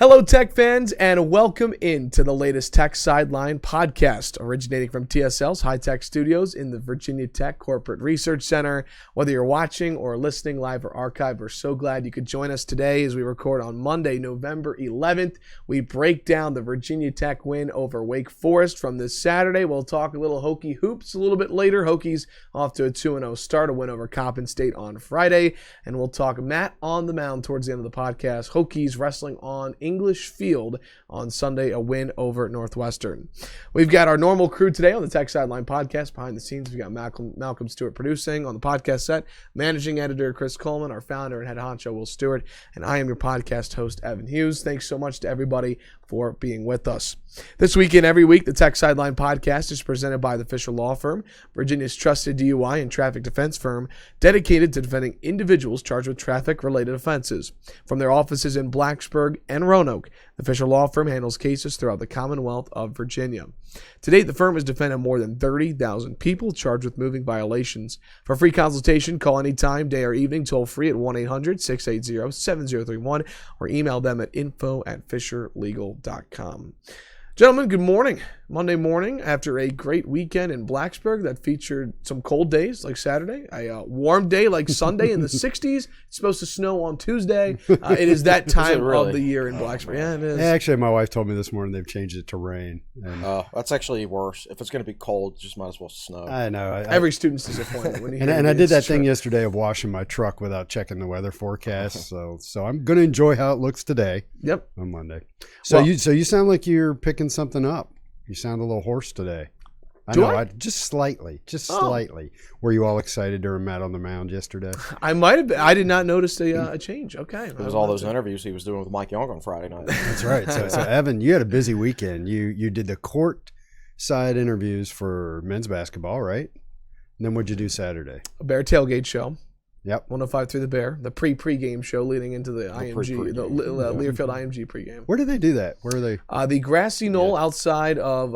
Hello, Tech fans, and welcome into the latest Tech Sideline Podcast, originating from TSL's high-tech studios in the Virginia Tech Corporate Research Center. Whether you're watching or listening live or archive, we're so glad you could join us today as we record on Monday, November 11th. We break down the Virginia Tech win over Wake Forest from this Saturday. We'll talk a little Hokie hoops a little bit later. Hokies off to a 2-0 start, a win over Coppin State on Friday. And we'll talk Matt on the mound towards the end of the podcast. Hokies wrestling on English Field on Sunday, a win over Northwestern. We've got our normal crew today on the Tech Sideline Podcast. Behind the scenes, we've got Malcolm Stewart producing on the podcast set, managing editor Chris Coleman, our founder and head honcho Will Stewart, and I am your podcast host, Evan Hughes. Thanks so much to everybody for being with us. This weekend, every week, the Tech Sideline Podcast is presented by the Fisher Law Firm, Virginia's trusted DUI and traffic defense firm, dedicated to defending individuals charged with traffic-related offenses. From their offices in Blacksburg and Roanoke, the Fisher Law Firm handles cases throughout the Commonwealth of Virginia. To date, the firm has defended more than 30,000 people charged with moving violations. For free consultation, call anytime, day or evening, toll-free at 1-800-680-7031, or email them at info@fisherlegal.com. Gentlemen, good morning. Monday morning after a great weekend in Blacksburg that featured some cold days like Saturday, a warm day like Sunday in the 60s. It's supposed to snow on Tuesday. It is that time of the year in Blacksburg. Yeah, it is. Actually, my wife told me this morning they've changed it to rain. That's actually worse. If it's going to be cold, it just might as well snow. I know. Every student's disappointed when you and I did that thing yesterday of washing my truck without checking the weather forecast. So I'm going to enjoy how it looks today. Yep. On Monday. So you sound like you're picking something up. You sound a little hoarse today. Just slightly. Were you all excited during Matt on the Mound yesterday? I might have been. I did not notice a change. Okay. It was all those interviews he was doing with Mike Young on Friday night. That's right. So Evan, you had a busy weekend. You did the court side interviews for men's basketball, right? And then what'd you do Saturday? A Bear tailgate show. Yep. 105 through the Bear, the pre-game show leading into the IMG, the Learfield IMG pregame. Where do they do that? Where are they? The grassy knoll outside of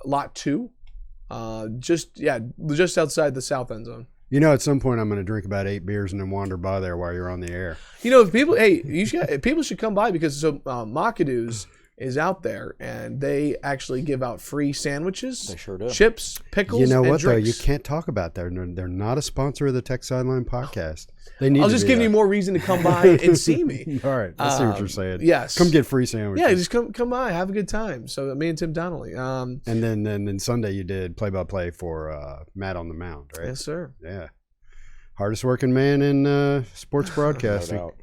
Lot 2, just outside the south end zone. You know, at some point I'm going to drink about 8 beers and then wander by there while you're on the air. You know, people should come by because Makadu's is out there, and they actually give out free sandwiches. They sure do. Chips, pickles, and You know what, drinks. though? You can't talk about that. They're not a sponsor of the Tech Sideline Podcast. I'll just give you more reason to come by and see me. All right. I see what you're saying. Yes. Come get free sandwiches. Yeah, just come by. Have a good time. So me and Tim Donnelly. And then Sunday you did play-by-play for Matt on the Mound, right? Yes, sir. Yeah. Hardest working man in sports broadcasting. No doubt.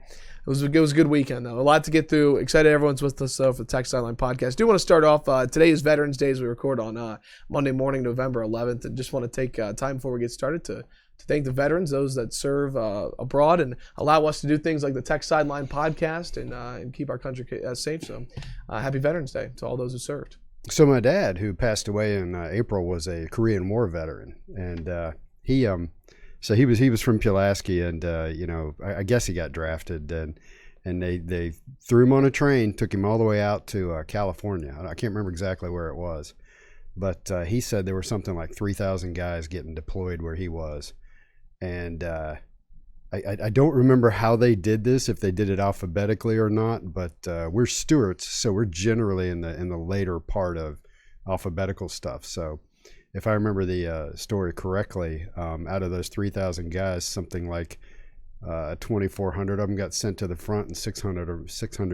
It was a good weekend, though. A lot to get through. Excited everyone's with us, though, for the Tech Sideline Podcast. Do want to start off. Today is Veterans Day as we record on Monday morning, November 11th. And just want to take time before we get started to thank the veterans, those that serve abroad and allow us to do things like the Tech Sideline Podcast and keep our country safe. So happy Veterans Day to all those who served. So my dad, who passed away in April, was a Korean War veteran. And So he was from Pulaski, and I guess he got drafted, and they threw him on a train, took him all the way out to California. I can't remember exactly where it was, but he said there were something like 3,000 guys getting deployed where he was, and I don't remember how they did this, if they did it alphabetically or not, but we're Stewarts, so we're generally in the later part of alphabetical stuff, so. If I remember the story correctly, out of those 3,000 guys, something like 2,400 of them got sent to the front, and 600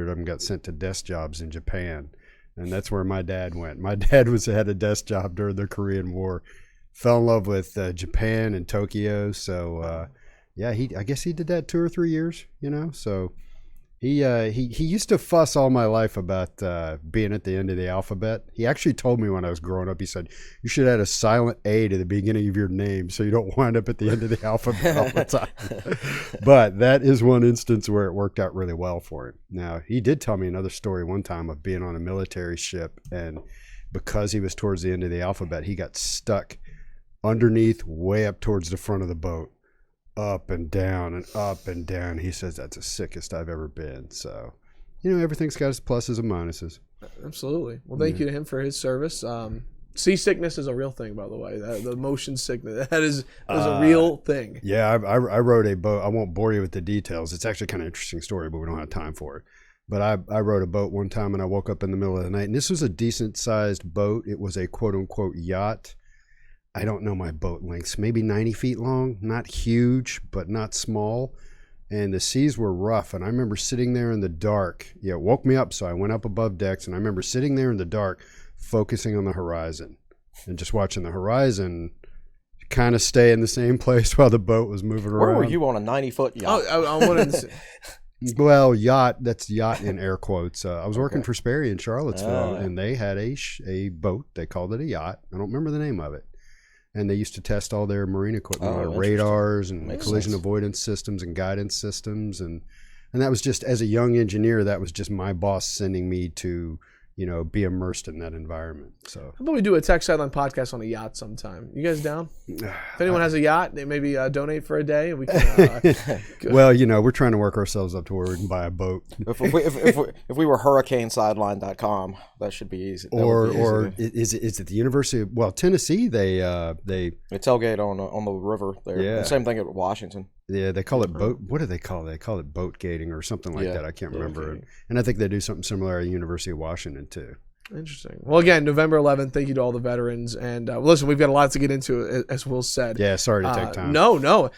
of them got sent to desk jobs in Japan, and that's where my dad went. My dad had a desk job during the Korean War, fell in love with Japan and Tokyo. So I guess he did that 2 or 3 years. So. He used to fuss all my life about being at the end of the alphabet. He actually told me when I was growing up, he said, you should add a silent A to the beginning of your name so you don't wind up at the end of the alphabet all the time. But that is one instance where it worked out really well for him. Now, he did tell me another story one time of being on a military ship, and because he was towards the end of the alphabet, he got stuck underneath way up towards the front of the boat. Up and down and up and down. He says that's the sickest I've ever been. So, everything's got its pluses and minuses. Absolutely. Well, thank you to him for his service. Seasickness is a real thing, by the way. The motion sickness, that is a real thing. Yeah, I wrote a book. I won't bore you with the details. It's actually kind of an interesting story, but we don't have time for it. But I rowed a boat one time, and I woke up in the middle of the night. And this was a decent-sized boat. It was a quote-unquote yacht. I don't know my boat lengths. Maybe 90 feet long. Not huge, but not small. And the seas were rough. And I remember sitting there in the dark. Yeah, it woke me up, so I went up above decks. And I remember sitting there in the dark, focusing on the horizon. And just watching the horizon kind of stay in the same place while the boat was moving around. Where were you on a 90-foot yacht? I wanted to Well, yacht, that's yacht in air quotes. I was working for Sperry in Charlottesville, and they had a boat. They called it a yacht. I don't remember the name of it. And they used to test all their marine equipment, like radars and collision avoidance systems and guidance systems. And that was just, as a young engineer, that was just my boss sending me to, be immersed in that environment. So how about we do a Tech Sideline podcast on a yacht sometime? You guys down? If anyone has a yacht, they maybe donate for a day. And we can. Well, we're trying to work ourselves up to where we can buy a boat. If we were hurricanesideline.com, that should be easy. Is it the University of Tennessee? They tailgate on the river there. Yeah. The same thing at Washington. Yeah, they call it boat. What do they call it? They call it boat gating or something like that. I can't remember. Okay. And I think they do something similar at the University of Washington too. Interesting. Well, again, November 11th, thank you to all the veterans. And listen, we've got a lot to get into, as Will said. Yeah, sorry to take time. No.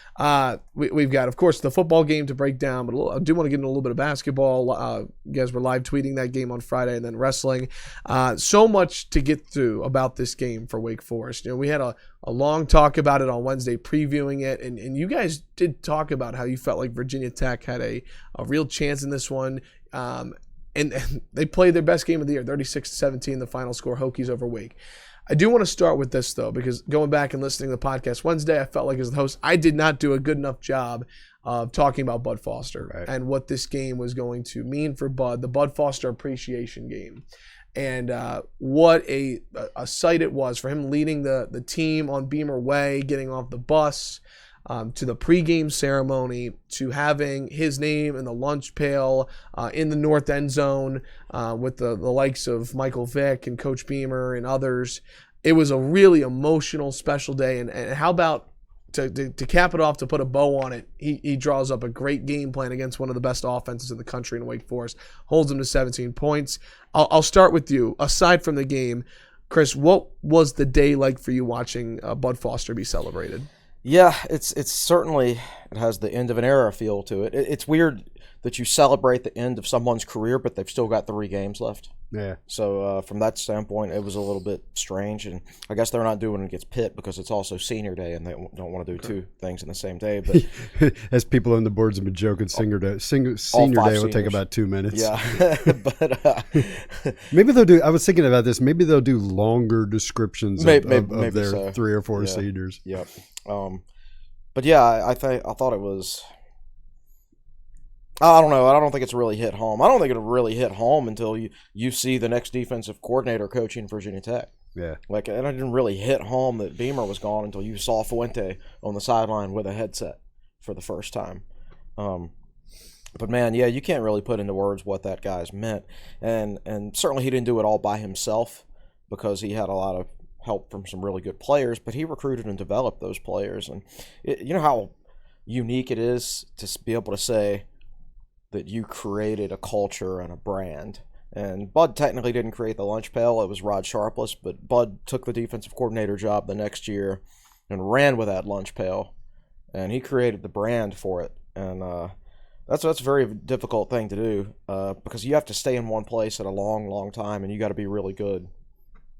We've got, of course, the football game to break down, but I do want to get into a little bit of basketball. You guys were live tweeting that game on Friday, and then wrestling. So much to get through about this game for Wake Forest. We had a long talk about it on Wednesday, previewing it, and you guys did talk about how you felt like Virginia Tech had a real chance in this one. And they played their best game of the year, 36-17, the final score, Hokies over Wake. I do want to start with this, though, because going back and listening to the podcast Wednesday, I felt like as the host, I did not do a good enough job of talking about Bud Foster and what this game was going to mean for Bud, the Bud Foster appreciation game. And what a sight it was for him leading the team on Beamer Way, getting off the bus, to the pregame ceremony, to having his name in the lunch pail in the north end zone with the likes of Michael Vick and Coach Beamer and others. It was a really emotional, special day. And how about to cap it off, to put a bow on it, he draws up a great game plan against one of the best offenses in the country in Wake Forest, holds him to 17 points. I'll start with you. Aside from the game, Chris, what was the day like for you watching Bud Foster be celebrated? Yeah, it's certainly, it has the end of an era feel to it. It's weird that you celebrate the end of someone's career, but they've still got 3 games left. Yeah. So from that standpoint, it was a little bit strange, and I guess they're not doing it against Pitt because it's also senior day, and they don't want to do 2 things in the same day. But as people on the boards have been joking, senior day will take about 2 minutes. Yeah, but maybe they'll do. I was thinking about this. Maybe they'll do longer descriptions of their so. 3 or 4 seniors. Yep. But yeah, I thought it was. I don't know. I don't think it's really hit home. I don't think it'll really hit home until you see the next defensive coordinator coaching Virginia Tech. Yeah. And I didn't really hit home that Beamer was gone until you saw Fuente on the sideline with a headset for the first time. But man, yeah, you can't really put into words what that guy's meant, and certainly he didn't do it all by himself because he had a lot of help from some really good players, but he recruited and developed those players. And you know how unique it is to be able to say that you created a culture and a brand. And Bud technically didn't create the lunch pail. It was Rod Sharpless, but Bud took the defensive coordinator job the next year and ran with that lunch pail, and he created the brand for it. And that's a very difficult thing to do because you have to stay in one place at a long, long time, and you got to be really good.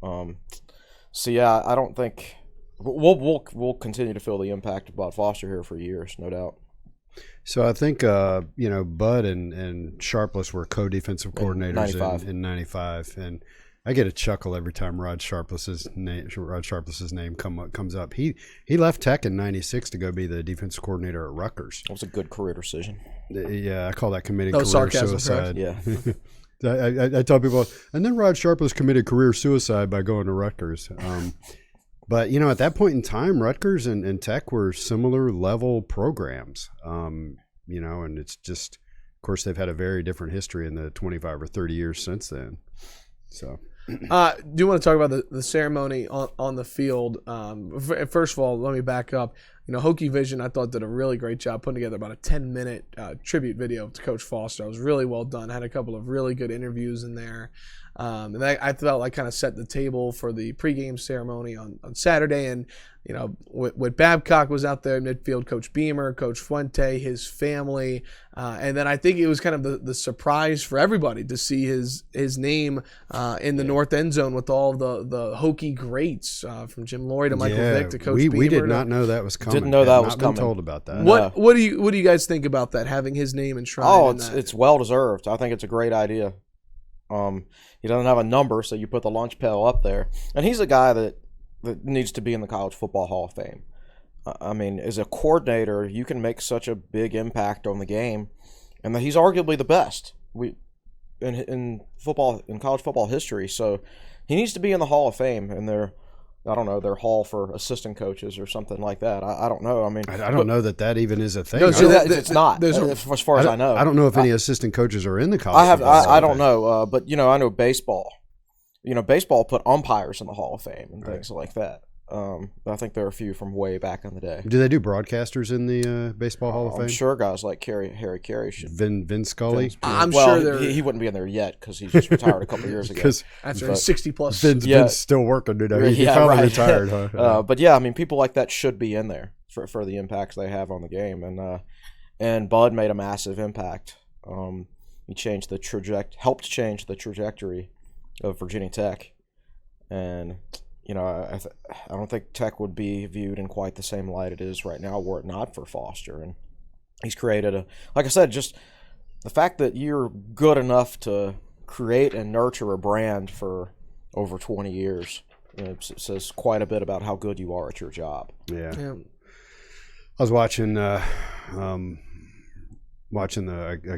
So yeah, I don't think we'll continue to feel the impact of Bud Foster here for years, no doubt. So I think Bud and Sharpless were co-defensive coordinators in 95, and I get a chuckle every time Rod Sharpless's name comes up. He left Tech in 96 to go be the defensive coordinator at Rutgers. It was a good career decision. Yeah, I call that committing career sarcasm, suicide. correct? Yeah. I tell people, and then Rod Sharpless committed career suicide by going to Rutgers. But, at that point in time, Rutgers and Tech were similar level programs, and it's just, of course, they've had a very different history in the 25 or 30 years since then. So Do you want to talk about the ceremony on the field? First of all, let me back up. Hokie Vision, I thought, did a really great job putting together about a 10-minute tribute video to Coach Foster. It was really well done. Had a couple of really good interviews in there. And that, I felt like kind of set the table for the pregame ceremony on Saturday. And, with Babcock was out there in midfield, Coach Beamer, Coach Fuente, his family. And then I think it was kind of the surprise for everybody to see his name in the north end zone with all the Hokie greats, from Jim Lloyd to Michael Vick to Coach Beamer. We did not know that was coming. Didn't know that was coming. Been told about that. What do you guys think about that, having his name enshrined? It's well deserved. I think it's a great idea. He doesn't have a number, so you put the lunch pail up there. And he's a guy that needs to be in the College Football Hall of Fame. I mean, as a coordinator, you can make such a big impact on the game, and that he's arguably the best in college football history. So he needs to be in the Hall of Fame, and their hall for assistant coaches or something like that. I don't know. I mean, I don't know that even is a thing. No, it's not. As far as I know, I don't know if any assistant coaches are in the college. I don't know, but I know baseball. Baseball put umpires in the Hall of Fame and things like that. I think there are a few from way back in the day. Do they do broadcasters in the Baseball Hall of Fame? I'm sure guys like Harry Carey should. Vin Scully? I'm sure he wouldn't be in there yet because he just retired a couple of years ago. After 60-plus. Vin's still working today. He probably retired, huh? But yeah, I mean, people like that should be in there for the impacts they have on the game. And Bud made a massive impact. He helped change the trajectory of Virginia Tech. And I don't think Tech would be viewed in quite the same light it is right now were it not for Foster. And he's created like I said, just the fact that you're good enough to create and nurture a brand for over 20 years, it says quite a bit about how good you are at your job. Yeah. I was watching I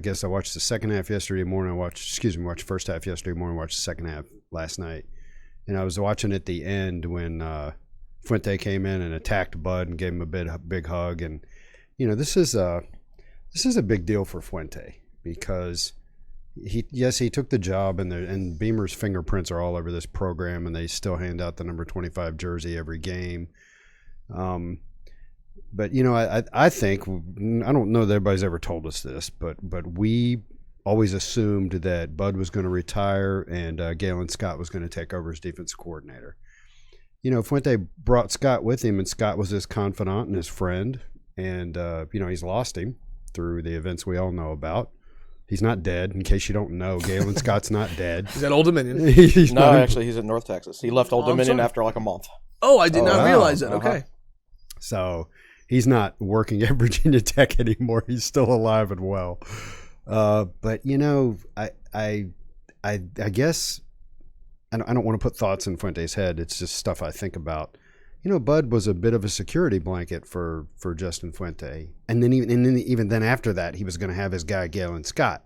guess I watched the second half yesterday morning. I watched the first half yesterday morning, watched the second half last night. And I was watching at the end when Fuente came in and attacked Bud and gave him a big hug. And this is a big deal for Fuente because he took the job and Beamer's fingerprints are all over this program, and they still hand out the number 25 jersey every game. But I think, I don't know that everybody's ever told us this, but we always assumed that Bud was going to retire and Galen Scott was going to take over as defensive coordinator. Fuente brought Scott with him, and Scott was his confidant and his friend. And, he's lost him through the events we all know about. He's not dead, in case you don't know. Galen Scott's not dead. He's at Old Dominion. He's in North Texas. He left Old Dominion after like a month. Oh, I did not realize that. Okay. So he's not working at Virginia Tech anymore. He's still alive and well. But I guess I don't want to put thoughts in Fuente's head. It's just stuff I think about. Bud was a bit of a security blanket for Justin Fuente, and then even after that, he was going to have his guy Galen Scott,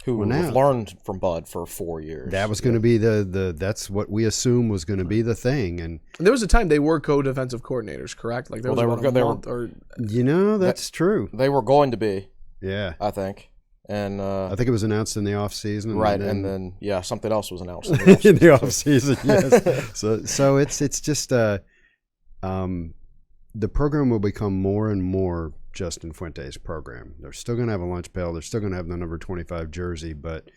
who learned from Bud for 4 years. That was going to be that's what we assume was going to be the thing. And there was a time they were co-defensive coordinators, correct? Like that's true. They were going to be. Yeah, I think. And I think it was announced in the off season, right? And then something else was announced in the off season. Yes. So it's just the program will become more and more Justin Fuente's program. They're still going to have a lunch pail. They're still going to have the number 25 jersey, but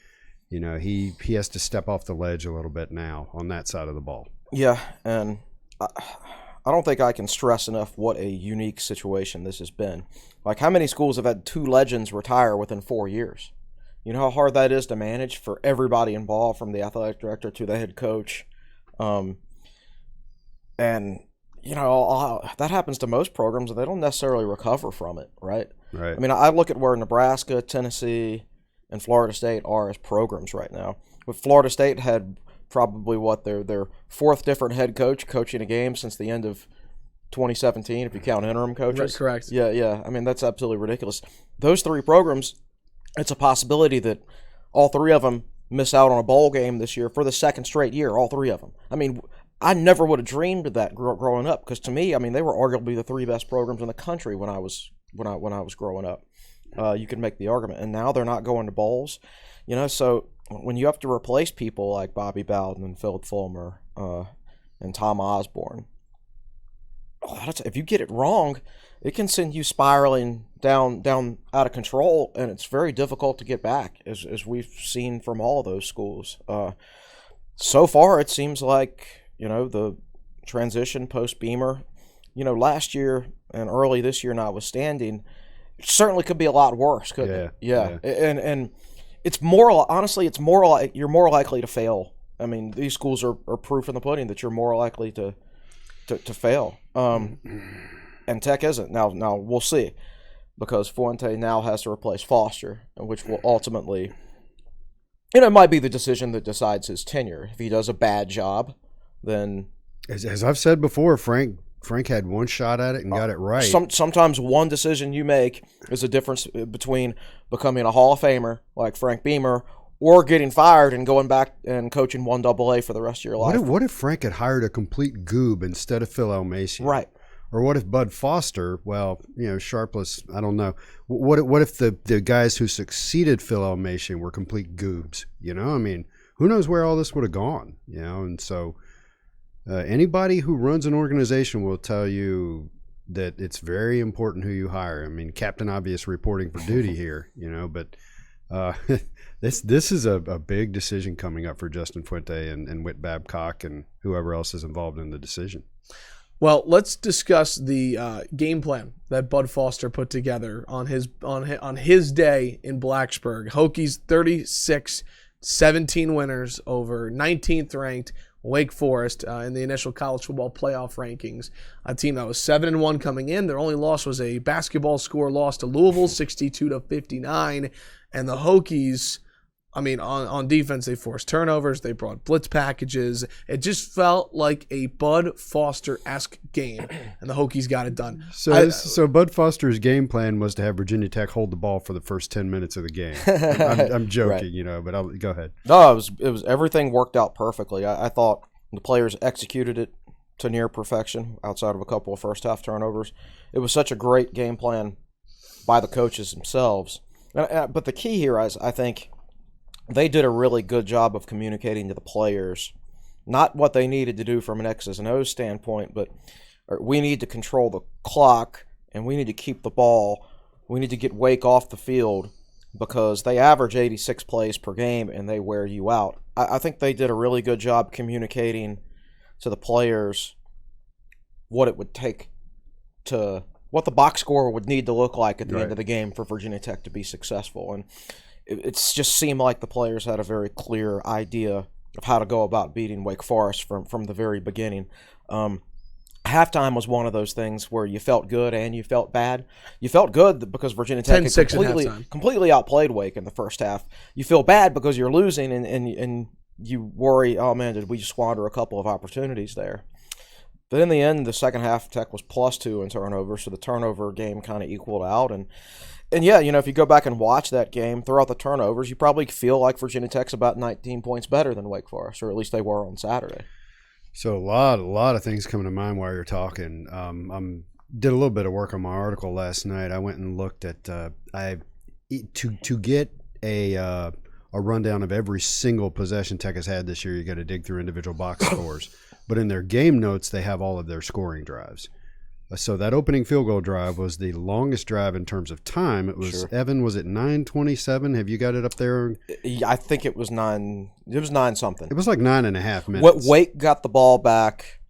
he has to step off the ledge a little bit now on that side of the ball. Yeah, and I don't think I can stress enough what a unique situation this has been. Like, how many schools have had two legends retire within 4 years? You know how hard that is to manage for everybody involved, from the athletic director to the head coach. And, that happens to most programs, and they don't necessarily recover from it, right? Right. I mean, I look at where Nebraska, Tennessee, and Florida State are as programs right now. But Florida State had probably their fourth different head coach coaching a game since the end of 2017, if you count interim coaches. Right, correct. Yeah. I mean, that's absolutely ridiculous. Those three programs, it's a possibility that all three of them miss out on a bowl game this year for the second straight year, all three of them. I mean, I never would have dreamed of that growing up, because to me, I mean, they were arguably the three best programs in the country when I was growing up. You could make the argument, and now they're not going to bowls, so when you have to replace people like Bobby Bowden and Philip Fulmer and Tom Osborne, if you get it wrong, it can send you spiraling down out of control, and it's very difficult to get back, as we've seen from all those schools. So far, it seems like, the transition post-Beamer, last year and early this year notwithstanding, it certainly could be a lot worse, couldn't it? Yeah. And it's honestly, it's more like you're more likely to fail. I mean, these schools are proof in the pudding that you're more likely to fail. And Tech isn't. Now we'll see, because Fuente now has to replace Foster, which will ultimately, it might be the decision that decides his tenure. If he does a bad job, then, as I've said before, Frank had one shot at it and got it right. Sometimes one decision you make is the difference between becoming a Hall of Famer like Frank Beamer or getting fired and going back and coaching 1AA for the rest of your life. What if Frank had hired a complete goob instead of Phil Elmasian? Right. Or what if Bud Foster, Sharpless, I don't know. What if the guys who succeeded Phil Elmasian were complete goobs? I mean, who knows where all this would have gone? And so anybody who runs an organization will tell you that it's very important who you hire. I mean, Captain Obvious reporting for duty here, but this is a big decision coming up for Justin Fuente and Whit Babcock and whoever else is involved in the decision. Well, let's discuss the game plan that Bud Foster put together on his day in Blacksburg. Hokies 36-17 winners over 19th ranked Wake Forest in the initial college football playoff rankings. A team that was 7-1 coming in. Their only loss was a basketball score loss to Louisville, 62-59, and the Hokies, I mean, on defense, they forced turnovers. They brought blitz packages. It just felt like a Bud Foster-esque game, and the Hokies got it done. So Bud Foster's game plan was to have Virginia Tech hold the ball for the first 10 minutes of the game. I'm joking, right. But go ahead. No, it was everything worked out perfectly. I thought the players executed it to near perfection outside of a couple of first-half turnovers. It was such a great game plan by the coaches themselves. But the key here is, I think, they did a really good job of communicating to the players, not what they needed to do from an X's and O's standpoint, but we need to control the clock and we need to keep the ball. We need to get Wake off the field because they average 86 plays per game and they wear you out. I think they did a really good job communicating to the players what it would take what the box score would need to look like at the end of the game for Virginia Tech to be successful. And it's just seemed like the players had a very clear idea of how to go about beating Wake Forest from the very beginning. Halftime was one of those things where you felt good and you felt bad. You felt good because Virginia Tech had completely outplayed Wake in the first half. You feel bad because you're losing and you worry, oh man, did we just squander a couple of opportunities there? But in the end, the second half, Tech was +2 in turnovers, so the turnover game kind of equaled out. And yeah, if you go back and watch that game, throughout the turnovers, you probably feel like Virginia Tech's about 19 points better than Wake Forest, or at least they were on Saturday. So a lot of things coming to mind while you're talking. Did a little bit of work on my article last night. I went and looked at to get a rundown of every single possession Tech has had this year. You got to dig through individual box scores. But in their game notes, they have all of their scoring drives. So that opening field goal drive was the longest drive in terms of time. It was, Evan, was it 9:27? Have you got it up there? I think it was 9. It was 9 something. It was like 9.5 minutes. Wake got the ball back,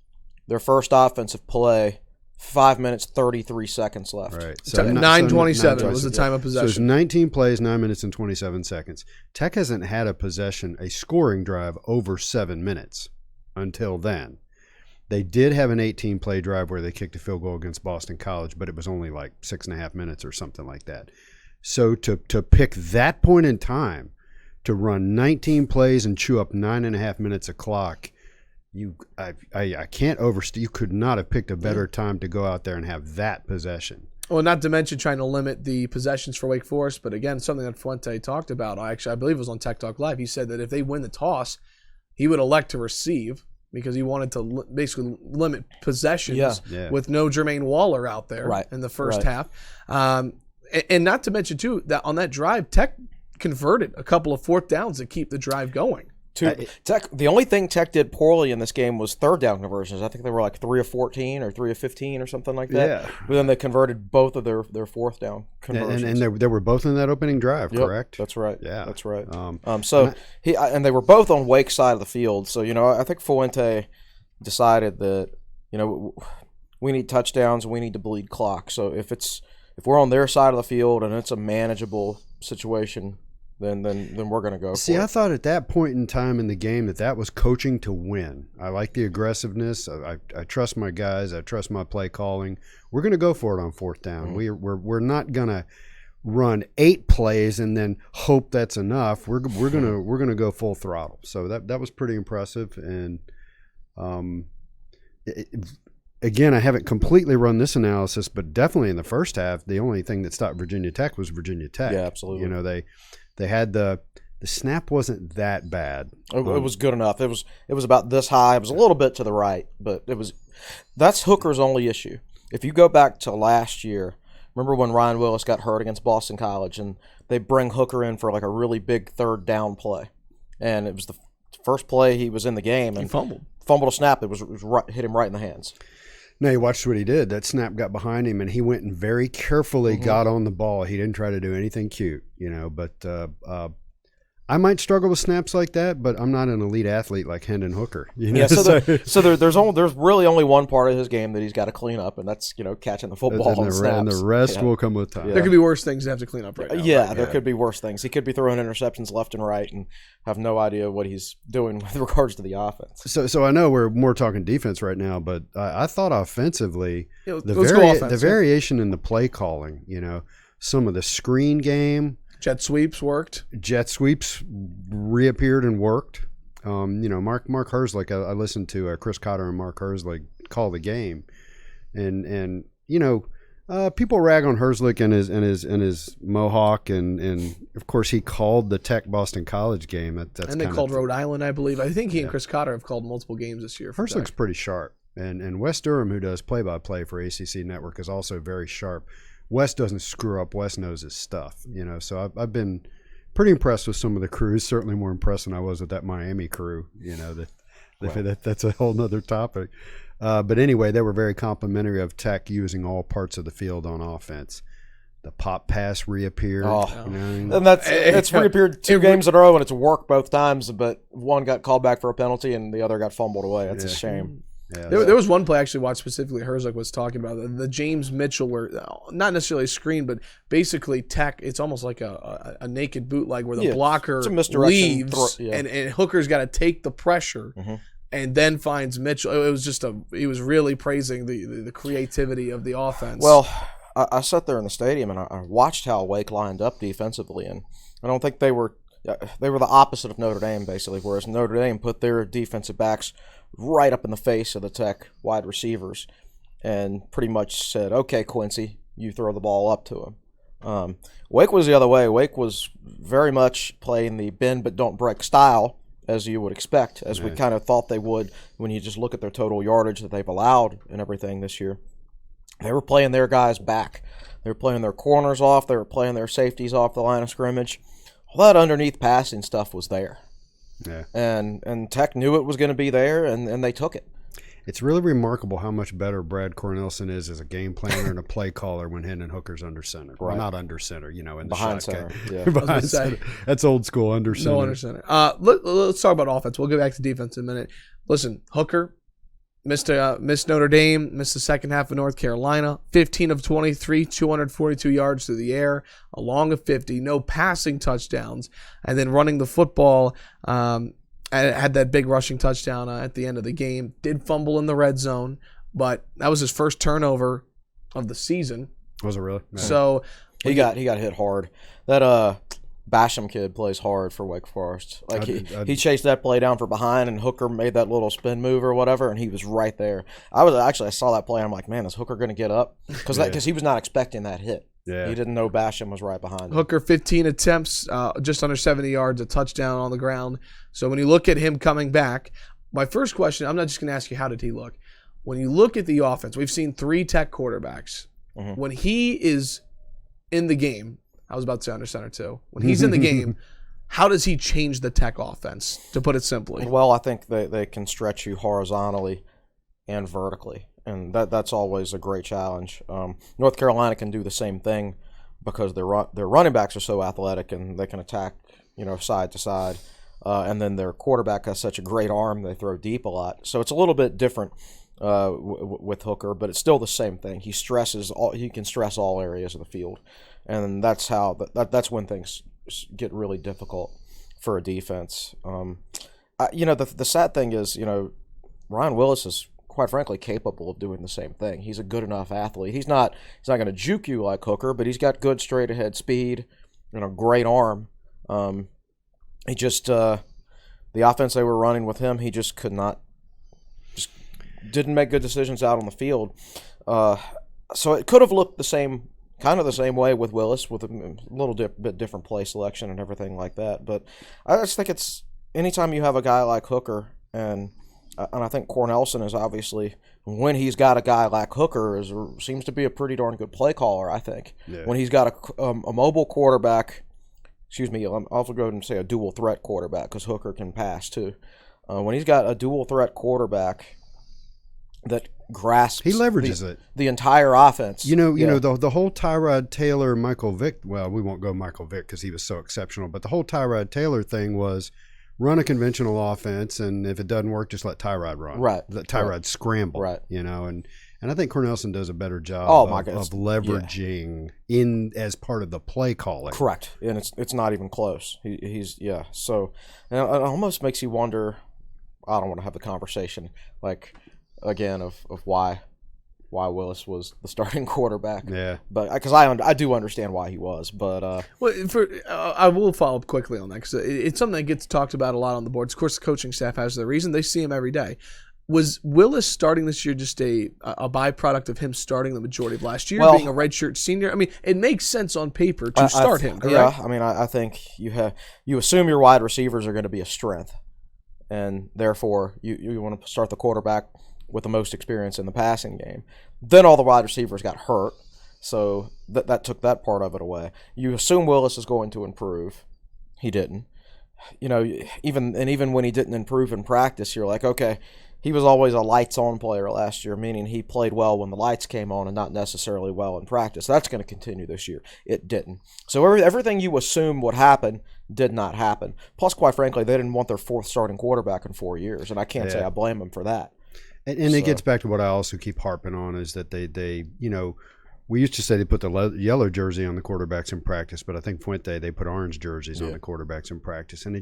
their first offensive play, 5 minutes, 33 seconds left. Right. So 9:27 was the time of possession. So it's 19 plays, 9 minutes and 27 seconds. Tech hasn't had a scoring drive over 7 minutes until then. They did have an 18-play drive where they kicked a field goal against Boston College, but it was only like 6.5 minutes or something like that. So to pick that point in time to run 19 plays and chew up 9.5 minutes of clock, I can't overstate. You could not have picked a better time to go out there and have that possession. Well, not to mention trying to limit the possessions for Wake Forest, but again, something that Fuente talked about. I believe it was on Tech Talk Live. He said that if they win the toss, he would elect to receive, because he wanted to basically limit possessions with no Jermaine Waller out there in the first half. And not to mention, too, that on that drive, Tech converted a couple of fourth downs to keep the drive going. Tech, the only thing Tech did poorly in this game was third down conversions. I think they were like 3 of 14 or 3 of 15 or something like that. Yeah. But then they converted both of their fourth down conversions. And they were both in that opening drive, correct? That's right. Yeah. That's right. And they were both on Wake's side of the field. So, I think Fuente decided that, we need touchdowns and we need to bleed clock. So if we're on their side of the field and it's a manageable situation, then we're going to go. See, I thought at that point in time in the game that was coaching to win. I like the aggressiveness. I trust my guys. I trust my play calling. We're going to go for it on fourth down. Mm-hmm. We're not going to run 8 plays and then hope that's enough. We're going to go full throttle. So that was pretty impressive. And again, I haven't completely run this analysis, but definitely in the first half, the only thing that stopped Virginia Tech was Virginia Tech. Yeah, absolutely. They had the snap wasn't that bad. It was good enough. It was about this high. It was a little bit to the right, but that's Hooker's only issue. If you go back to last year, remember when Ryan Willis got hurt against Boston College, and they bring Hooker in for like a really big third down play, and it was the first play he was in the game, and he fumbled a snap that was hit him right in the hands. No, you watched what he did. That snap got behind him, and he went and very carefully got on the ball. He didn't try to do anything cute, but I might struggle with snaps like that, but I'm not an elite athlete like Hendon Hooker. Yeah, so there's really only one part of his game that he's got to clean up, and that's catching the football and snaps. And the rest will come with time. Yeah. There could be worse things to have to clean up right now. Yeah, there could be worse things. He could be throwing interceptions left and right and have no idea what he's doing with regards to the offense. So I know we're more talking defense right now, but I thought offensively, the variation in the play calling, some of the screen game. Jet sweeps worked. Jet sweeps reappeared and worked. Mark Herzlich. I listened to Chris Cotter and Mark Herzlich call the game, and people rag on Herzlich and his mohawk, and of course he called the Tech Boston College game. And they called Rhode Island, I believe. I think he and Chris Cotter have called multiple games this year. Herzlich's pretty sharp, and Wes Durham, who does play-by-play for ACC Network, is also very sharp. Wes doesn't screw up. Wes knows his stuff, So I've been pretty impressed with some of the crews. Certainly more impressed than I was with that Miami crew. That's a whole nother topic. But anyway, they were very complimentary of Tech using all parts of the field on offense. The pop pass reappeared. And it's reappeared 2 games in a row, and it's worked both times. But one got called back for a penalty, and the other got fumbled away. That's a shame. Yeah, there was one play I actually watched specifically Herzlich was talking about, the James Mitchell, where not necessarily a screen, but basically Tech, it's almost like a naked bootleg where the blocker leaves and Hooker's got to take the pressure and then finds Mitchell. It was he was really praising the creativity of the offense. Well, I sat there in the stadium and I watched how Wake lined up defensively, and I don't think they were the opposite of Notre Dame, basically, whereas Notre Dame put their defensive backs right up in the face of the Tech wide receivers and pretty much said, okay, Quincy, you throw the ball up to him. Wake was the other way. Wake was very much playing the bend but don't break style, as you would expect, as we kind of thought they would when you just look at their total yardage that they've allowed and everything this year. They were playing their guys back. They were playing their corners off. They were playing their safeties off the line of scrimmage. All that underneath passing stuff was there. Yeah. And Tech knew it was going to be there, and they took it. It's really remarkable how much better Brad Cornelison is as a game planner and a play caller when Hendon Hooker's under center. Right. Well, not under center, in the behind shotgun. Center. Yeah. Behind center. That's old school under center. No under center. Let's talk about offense. We'll get back to defense in a minute. Listen, Hooker missed Notre Dame, missed the second half of North Carolina, 15 of 23, 242 yards through the air, a long of 50, no passing touchdowns, and then running the football, and had that big rushing touchdown at the end of the game. Did fumble in the red zone, but that was his first turnover of the season. Was it really? No. So he got hit hard. That Basham kid plays hard for Wake Forest. Like he chased that play down for behind, and Hooker made that little spin move or whatever, and he was right there. I saw that play, and I'm like, man, is Hooker going to get up? Because he was not expecting that hit. Yeah. He didn't know Basham was right behind him. Hooker, 15 attempts, just under 70 yards, a touchdown on the ground. So when you look at him coming back, my first question, I'm not just going to ask you how did he look. When you look at the offense, we've seen 3 Tech quarterbacks. Mm-hmm. When he is in the game, I was about to say under center too. When he's in the game, how does he change the Tech offense, to put it simply? Well, I think they can stretch you horizontally and vertically, and that's always a great challenge. North Carolina can do the same thing because their running backs are so athletic and they can attack, side to side. And then their quarterback has such a great arm; they throw deep a lot. So it's a little bit different with Hooker, but it's still the same thing. He can stress all areas of the field, and that's how that's when things get really difficult for a defense. The sad thing is, Ryan Willis is quite frankly capable of doing the same thing. He's a good enough athlete. He's not going to juke you like Hooker, but he's got good straight ahead speed and a great arm. He just the offense they were running with him, he just didn't make good decisions out on the field. So it could have looked kind of the same way with Willis, with a little bit different play selection and everything like that. But I just think it's anytime you have a guy like Hooker, and I think Cornelson is obviously, when he's got a guy like Hooker, seems to be a pretty darn good play caller. I think when he's got a mobile quarterback. Excuse me, I'll also go ahead and say a dual threat quarterback because Hooker can pass too. When he's got a dual threat quarterback that grasps, he leverages the entire offense. The whole Tyrod Taylor, Michael Vick. Well, we won't go Michael Vick because he was so exceptional. But the whole Tyrod Taylor thing was run a conventional offense, and if it doesn't work, just let Tyrod run. Right. Let Tyrod scramble. Right. And I think Cornelson does a better job of leveraging in as part of the play calling. Correct, and it's not even close. He's So, and it almost makes you wonder. I don't want to have the conversation again of why Willis was the starting quarterback. Yeah, but because I do understand why he was, but I will follow up quickly on that because it's something that gets talked about a lot on the boards. Of course, the coaching staff has their reason; they see him every day. Was Willis starting this year just a byproduct of him starting the majority of last year, being a redshirt senior? I mean, it makes sense on paper to start him, correct? Yeah, I mean, I think you assume your wide receivers are going to be a strength, and therefore you want to start the quarterback with the most experience in the passing game. Then all the wide receivers got hurt, so that took that part of it away. You assume Willis is going to improve. He didn't. Even when he didn't improve in practice, you're like, okay. He was always a lights-on player last year, meaning he played well when the lights came on and not necessarily well in practice. That's going to continue this year. It didn't. So everything you assume would happen did not happen. Plus, quite frankly, they didn't want their fourth starting quarterback in 4 years, and I can't say I blame them for that. And it gets back to what I also keep harping on is that they we used to say they put the yellow jersey on the quarterbacks in practice, but I think Fuente, they put orange jerseys on the quarterbacks in practice, and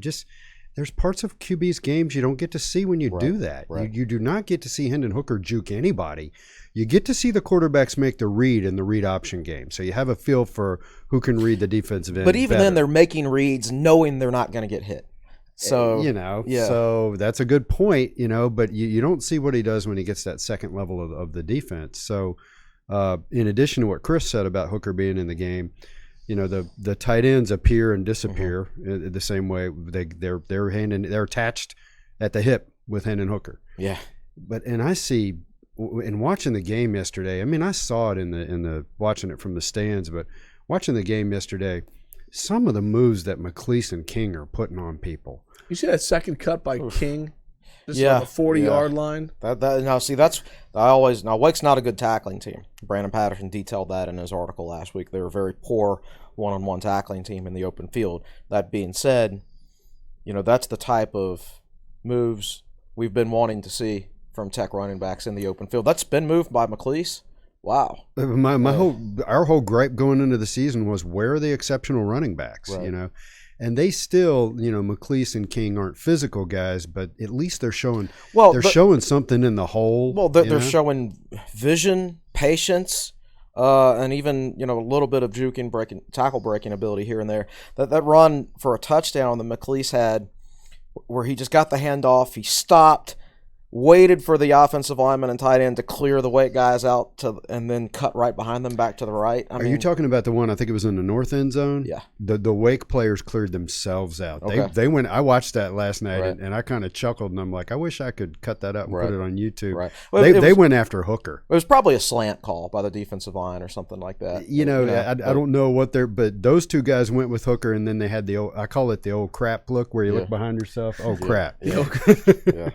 there's parts of QB's games you don't get to see when you do that. Right. You do not get to see Hendon Hooker juke anybody. You get to see the quarterbacks make the read in the read option game. So you have a feel for who can read the defensive end. But even then, they're making reads knowing they're not going to get hit. So so that's a good point. But you don't see what he does when he gets that second level of the defense. So in addition to what Chris said about Hooker being in the game. The tight ends appear and disappear the same way. They're attached at the hip with Hendon Hooker. Yeah. And I see in watching the game yesterday. I mean, I saw it in the watching it from the stands, but watching the game yesterday, some of the moves that McLeese and King are putting on people. You see that second cut by King? Just on the 40-yard line. Wake's not a good tackling team. Brandon Patterson detailed that in his article last week. They were a very poor one-on-one tackling team in the open field. That being said, that's the type of moves we've been wanting to see from Tech running backs in the open field. That's been moved by McLeese. Wow. Our whole gripe going into the season was, where are the exceptional running backs? Right. And they still, McLeese and King aren't physical guys, but at least they're showing showing something in the hole. Well, they're showing vision, patience, and even a little bit of tackle breaking ability here and there. That run for a touchdown that McLeese had, where he just got the handoff, he stopped, waited for the offensive lineman and tight end to clear the weight guys out and then cut right behind them back to the right. Are you talking about the one, I think it was in the north end zone? Yeah. The Wake players cleared themselves out. Okay. They went. I watched that last night, Right. and I kind of chuckled, and I'm like, I wish I could cut that up and Right. put it on YouTube. Right. Well, They went after Hooker. It was probably a slant call by the defensive line or something like that. I don't know what they're, but those two guys went with Hooker, and then they had the old, I call it the old crap look where you look behind yourself. Oh, crap. Yeah. Yeah.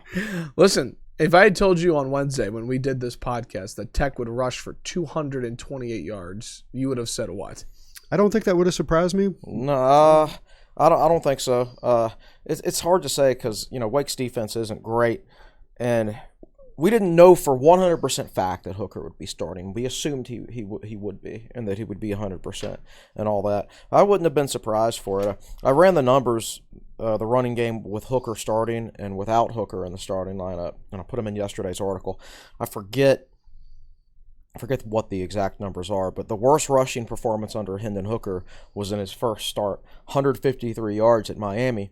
Listen, if I had told you on Wednesday when we did this podcast that Tech would rush for 228 yards, you would have said what? I don't think that would have surprised me. No, I don't think so. It's hard to say because Wake's defense isn't great, and we didn't know for 100% fact that Hooker would be starting. We assumed he would be, and that he would be 100% and all that. I wouldn't have been surprised for it. I ran the numbers, the running game with Hooker starting and without Hooker in the starting lineup, and I put them in yesterday's article. I forget what the exact numbers are, but the worst rushing performance under Hendon Hooker was in his first start, 153 yards at Miami.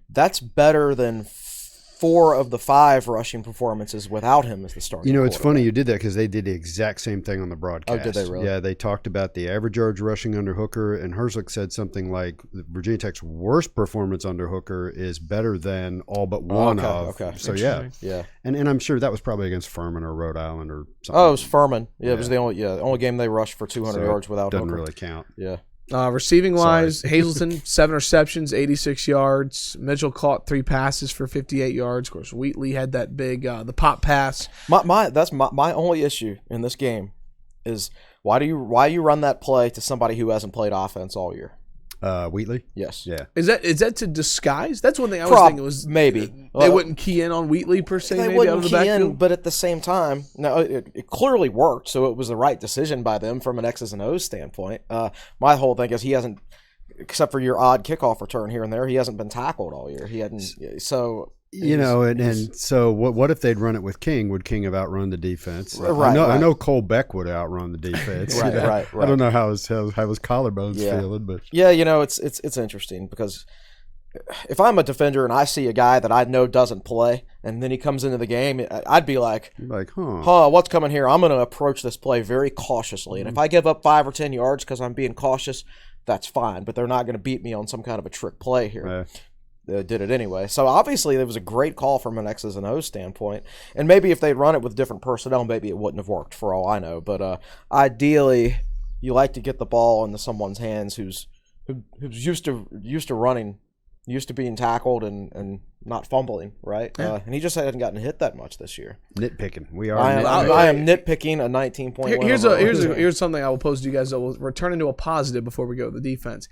That's better than 4 of the 5 rushing performances without him as the starting. It's funny you did that because they did the exact same thing on the broadcast. Oh, did they really? Yeah, they talked about the average yards rushing under Hooker, and Herzog said something like Virginia Tech's worst performance under Hooker is better than all but one of. Okay. So yeah. And I'm sure that was probably against Furman or Rhode Island or something. Oh, it was Furman. Yeah, it was the only game they rushed for 200 yards without doesn't Hooker. really count. Yeah. Receiving wise, Hazelton 7 receptions, 86 yards. Mitchell caught 3 passes for 58 yards. Of course, Wheatley had that big the pop pass. That's my only issue in this game is why you run that play to somebody who hasn't played offense all year? Wheatley? Yes. Yeah. Is that to disguise? That's one thing I was thinking was maybe they wouldn't key in on Wheatley per se. They maybe wouldn't out of the key backfield. in, but at the same time, no, it clearly worked. So it was the right decision by them from an X's and O's standpoint. My whole thing is he hasn't, except for your odd kickoff return here and there, he hasn't been tackled all year. He hadn't. So and so what if they'd run it with King? Would King have outrun the defense? Right, I know Cole Beck would outrun the defense. Right. I don't know how his collarbones feeling, but it's interesting because if I'm a defender and I see a guy that I know doesn't play and then he comes into the game, I'd be like, what's coming here? I'm going to approach this play very cautiously, and if I give up 5 or 10 yards because I'm being cautious, that's fine. But they're not going to beat me on some kind of a trick play here. They did it anyway. So obviously it was a great call from an X's and O's standpoint. And maybe if they'd run it with different personnel, maybe it wouldn't have worked for all I know. But ideally, you like to get the ball into someone's hands who's used to running, used to being tackled and not fumbling, right? Yeah. And he just hadn't gotten hit that much this year. Nitpicking. We are. I am nitpicking a 19-point win. Here's something I will pose to you guys that will return into a positive before we go to the defense.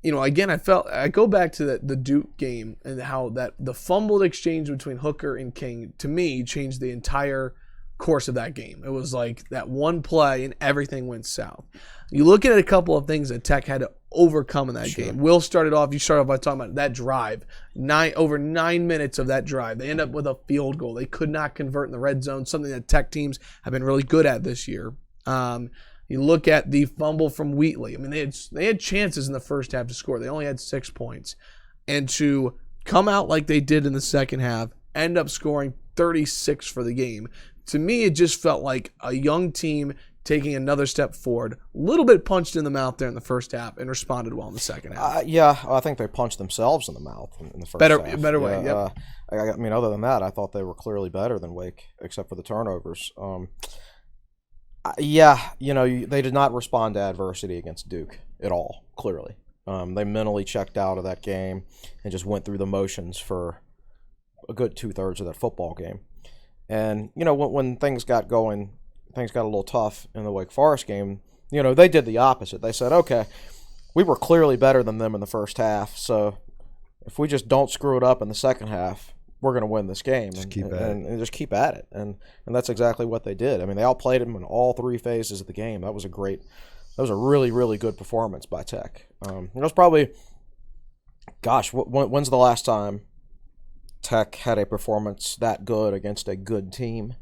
Again, I go back to the Duke game and how that the fumbled exchange between Hooker and King, to me, changed the entire course of that game. It was like that one play and everything went south. You look at a couple of things that Tech had to overcome in that game. Will started off by talking about that drive. Over 9 minutes of that drive. They end up with a field goal. They could not convert in the red zone, something that Tech teams have been really good at this year. You look at the fumble from Wheatley. I mean, they had chances in the first half to score. They only had 6 points. And to come out like they did in the second half, end up scoring 36 for the game, to me, it just felt like a young team taking another step forward. A little bit punched in the mouth there in the first half and responded well in the second half. I think they punched themselves in the mouth in the first half. Better way, yep. I mean, other than that, I thought they were clearly better than Wake, except for the turnovers. They did not respond to adversity against Duke at all, clearly. They mentally checked out of that game and just went through the motions for a good 2/3 of that football game. And, when things got going, things got a little tough in the Wake Forest game, they did the opposite. They said, okay, we were clearly better than them in the first half, so if we just don't screw it up in the second half, we're going to win this game and just keep at it. And that's exactly what they did. I mean, they outplayed them in all 3 phases of the game. That was a really, really good performance by Tech. It was probably, when's the last time Tech had a performance that good against a good team?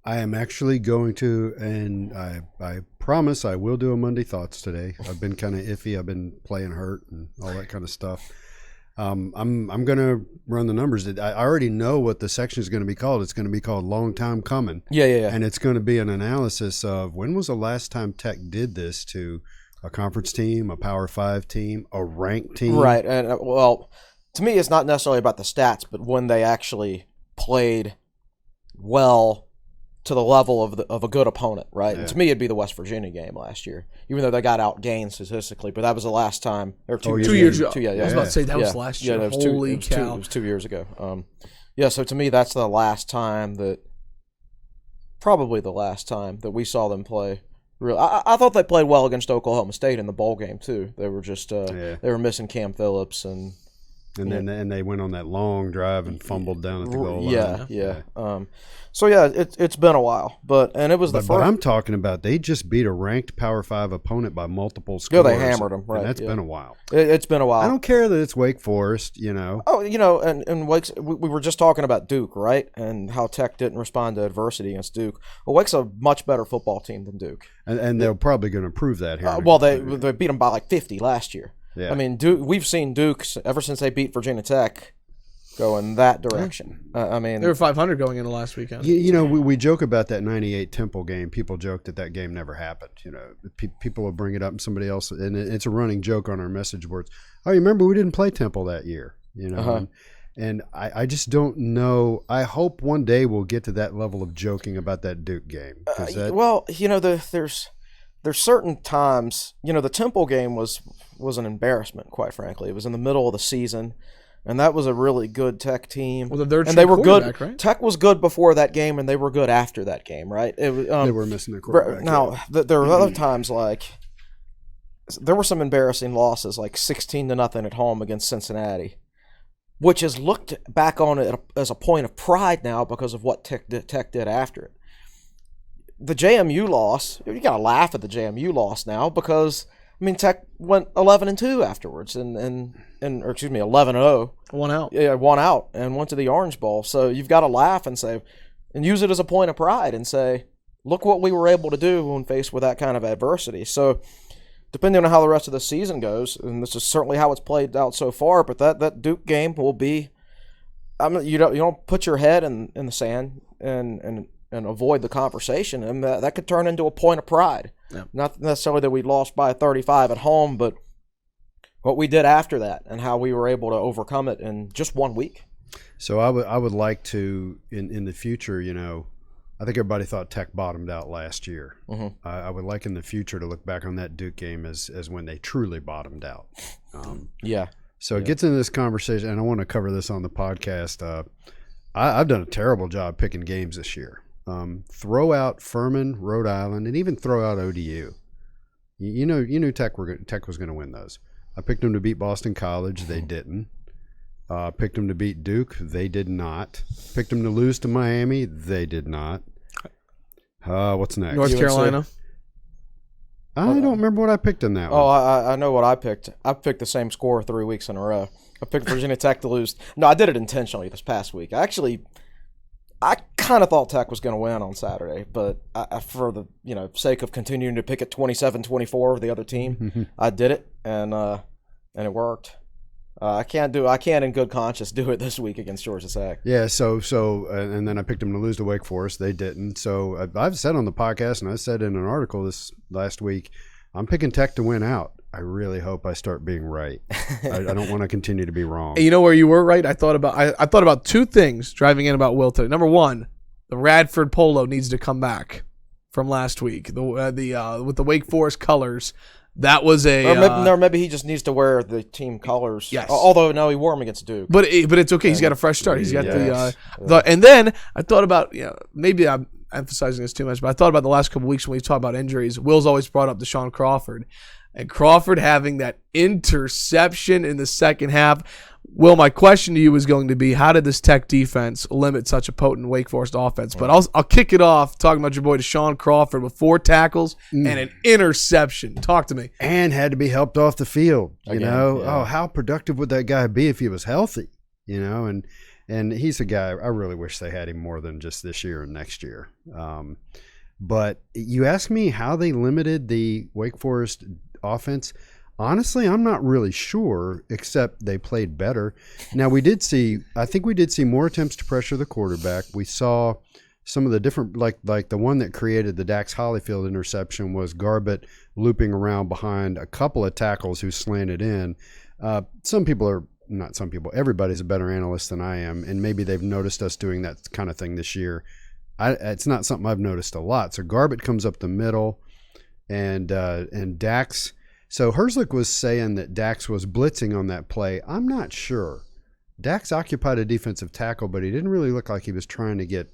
I am actually going to, and I promise I will do a Monday Thoughts today. I've been kind of iffy. I've been playing hurt and all that kind of stuff. I'm going to run the numbers. I already know what the section is going to be called. It's going to be called Long Time Coming. Yeah. And it's going to be an analysis of when was the last time Tech did this to a conference team, a Power 5 team, a ranked team. Right. And, well, to me, it's not necessarily about the stats, but when they actually played well to the level of a good opponent, right? Yeah. And to me, it'd be the West Virginia game last year, even though they got outgained statistically. But that was the last time. Or 2 years ago. Yeah. I was about to say that was last year. Yeah, Holy cow. It was 2 years ago. So to me, that's the last time probably the last time that we saw them play. Real. I thought they played well against Oklahoma State in the bowl game too. They were just they were missing Cam Phillips and then they went on that long drive and fumbled down at the goal line. Yeah. So it's been a while, but it was the first. But I'm talking about they just beat a ranked Power 5 opponent by multiple scores. Yeah, they hammered them. Right, and that's been a while. It's been a while. I don't care that it's Wake Forest, you know. Oh, and Wake's. We were just talking about Duke, right, and how Tech didn't respond to adversity against Duke. Well, Wake's a much better football team than Duke, and they're probably going to prove that here. They beat them by like 50 last year. Yeah. I mean, we've seen Duke ever since they beat Virginia Tech go in that direction. I mean, they were 500 going into last weekend. We joke about that 98 Temple game. People joke that game never happened. People will bring it up and somebody else, and it's a running joke on our message boards. Oh, you remember we didn't play Temple that year, And I just don't know. I hope one day we'll get to that level of joking about that Duke game. There's certain times, the Temple game was an embarrassment, quite frankly. It was in the middle of the season, and that was a really good Tech team. Well, and they were good. Right? Tech was good before that game, and they were good after that game, right? They were missing their quarterback. Now, there were other times like there were some embarrassing losses, like 16-0 at home against Cincinnati, which is looked back on it as a point of pride now because of what Tech did after it. The JMU loss, you got to laugh at the JMU loss now because, Tech went 11-2 afterwards or 11-0. One out. Yeah, one out and went to the Orange Bowl. So you've got to laugh and use it as a point of pride and say, look what we were able to do when faced with that kind of adversity. So depending on how the rest of the season goes, and this is certainly how it's played out so far, but that Duke game will be, you don't put your head in the sand and avoid the conversation, and that could turn into a point of pride. Yeah. Not necessarily that we lost by 35 at home, but what we did after that and how we were able to overcome it in just 1 week. So I would like to, in the future, I think everybody thought Tech bottomed out last year. Mm-hmm. I would like in the future to look back on that Duke game as when they truly bottomed out. So it gets into this conversation, and I want to cover this on the podcast. I've done a terrible job picking games this year. Throw out Furman, Rhode Island, and even throw out ODU. You knew Tech was going to win those. I picked them to beat Boston College. They didn't. Picked them to beat Duke. They did not. Picked them to lose to Miami. They did not. What's next? North Carolina. I don't remember what I picked in that one. Oh, I know what I picked. I picked the same score 3 weeks in a row. I picked Virginia Tech to lose. No, I did it intentionally this past week. I kind of thought Tech was going to win on Saturday, but for the sake of continuing to pick it 27-24 the other team, I did it, and it worked. I can't in good conscience do it this week against Georgia Tech. Yeah, so and then I picked them to lose to Wake Forest. They didn't. So I've said on the podcast, and I said in an article this last week, I'm picking Tech to win out. I really hope I start being right. I don't want to continue to be wrong. You know where you were right? I thought about two things driving in about Will today. Number one, the Radford polo needs to come back from last week. With the Wake Forest colors. That was maybe he just needs to wear the team colors. Yes. Although no, he wore them against Duke. But it's okay. He's got a fresh start. He's got and then I thought about maybe I'm emphasizing this too much, but I thought about the last couple of weeks when we talked about injuries. Will's always brought up Deshaun Crawford, and Crawford having that interception in the second half. Will, my question to you is going to be, how did this Tech defense limit such a potent Wake Forest offense? But I'll kick it off talking about your boy Deshaun Crawford with 4 tackles and an interception. Talk to me. And had to be helped off the field. Oh, how productive would that guy be if he was healthy? And he's a guy I really wish they had him more than just this year and next year. But you ask me how they limited the Wake Forest offense. Honestly, I'm not really sure, except they played better. Now, I think we did see more attempts to pressure the quarterback. We saw some of the different, like the one that created the Dax Hollifield interception was Garbett looping around behind a couple of tackles who slanted in. Everybody's a better analyst than I am, and maybe they've noticed us doing that kind of thing this year. It's not something I've noticed a lot. So Garbett comes up the middle, and Dax. So Herzlich was saying that Dax was blitzing on that play. I'm not sure. Dax occupied a defensive tackle, but he didn't really look like he was trying to get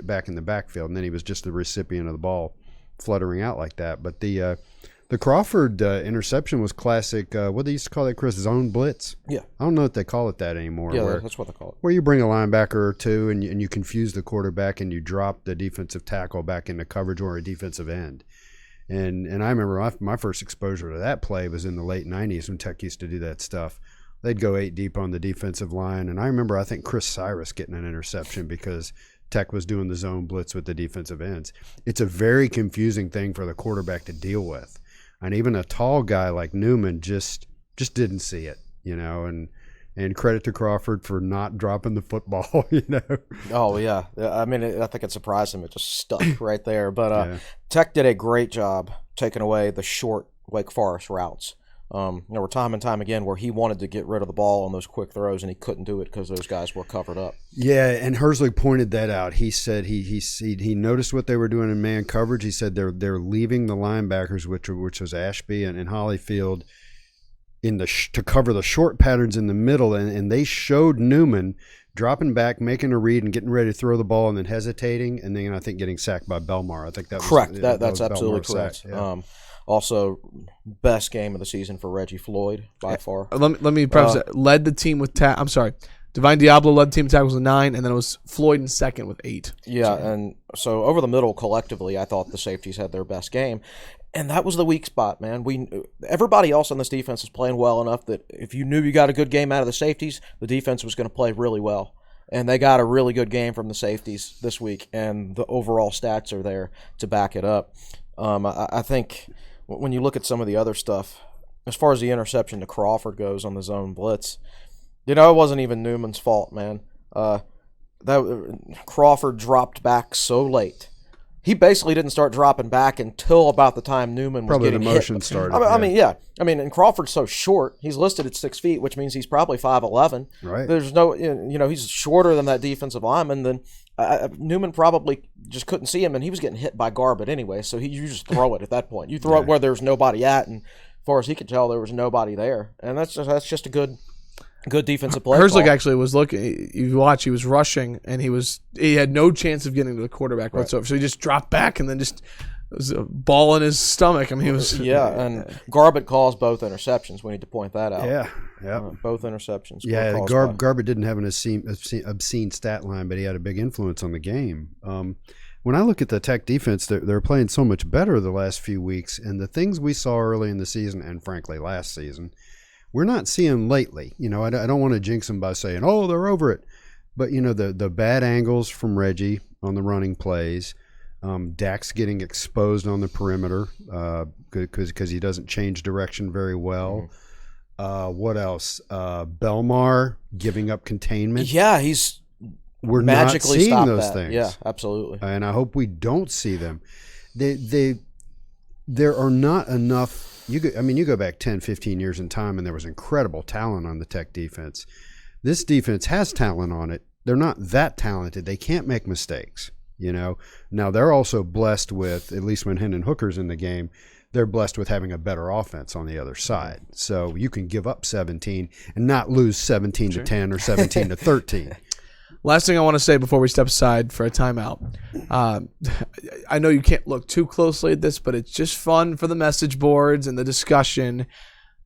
back in the backfield, and then he was just the recipient of the ball fluttering out like that. But the Crawford interception was classic. What they used to call that, Chris? Zone blitz? Yeah. I don't know if they call it that anymore. Yeah, that's what they call it. Where you bring a linebacker or two and you confuse the quarterback and you drop the defensive tackle back into coverage or a defensive end. And I remember my first exposure to that play was in the late 90s when Tech used to do that stuff. They'd go 8 deep on the defensive line. And I remember, I think, Chris Cyrus getting an interception because Tech was doing the zone blitz with the defensive ends. It's a very confusing thing for the quarterback to deal with. And even a tall guy like Newman just didn't see it, and credit to Crawford for not dropping the football, Oh, yeah. I mean, I think it surprised him. It just stuck right there. But Tech did a great job taking away the short Wake Forest routes. There were time and time again where he wanted to get rid of the ball on those quick throws, and he couldn't do it because those guys were covered up. Yeah, and Herzlich pointed that out. He said he noticed what they were doing in man coverage. He said they're leaving the linebackers, which was Ashby and Hollifield, to cover the short patterns in the middle, and they showed Newman dropping back, making a read, and getting ready to throw the ball, and then hesitating, and then I think getting sacked by Belmar. I think that was correct. That that's was absolutely Belmar's correct. sack, yeah. Also, best game of the season for Reggie Floyd by far. Let me preface it. Led the team with I'm sorry. Divine Diablo led the team with tackles with 9, and then it was Floyd in second with 8. Yeah, and so over the middle collectively, I thought the safeties had their best game, and that was the weak spot, man. Everybody else on this defense is playing well enough that if you knew you got a good game out of the safeties, the defense was going to play really well. And they got a really good game from the safeties this week, and the overall stats are there to back it up. I think when you look at some of the other stuff, as far as the interception to Crawford goes on the zone blitz, it wasn't even Newman's fault, man. Crawford dropped back so late. He basically didn't start dropping back until about the time Newman was probably getting the motion hit. started. I mean, and Crawford's so short. He's listed at 6 feet, which means he's probably 5'11". Right. There's no, he's shorter than that defensive lineman. Then Newman probably just couldn't see him, and he was getting hit by Garbett anyway. So you just throw it at that point. You throw it where there's nobody at, and as far as he could tell, there was nobody there, and that's just a good defensive play. Herzlich actually was looking. You watch, he was rushing, and he had no chance of getting to the quarterback whatsoever. So he just dropped back, and then just it was a ball in his stomach. I mean, he was and Garbett caused both interceptions. We need to point that out. Yeah. Both interceptions. Yeah, Garbett didn't have an obscene stat line, but he had a big influence on the game. When I look at the Tech defense, they're playing so much better the last few weeks, and the things we saw early in the season, and frankly last season, we're not seeing lately. I don't want to jinx them by saying, oh, they're over it. But, the bad angles from Reggie on the running plays, Dax getting exposed on the perimeter because he doesn't change direction very well. What else? Belmar giving up containment. Yeah, we're magically not seeing stopped those that. things. Yeah, absolutely. And I hope we don't see them. There are not enough. You go back 10, 15 years in time, and there was incredible talent on the Tech defense. This defense has talent on it. They're not that talented. They can't make mistakes, Now, they're also blessed with, at least when Hendon Hooker's in the game, they're blessed with having a better offense on the other side. So you can give up 17 and not lose 17 to 10 or 17 to 13. Last thing I want to say before we step aside for a timeout. I know you can't look too closely at this, but it's just fun for the message boards and the discussion.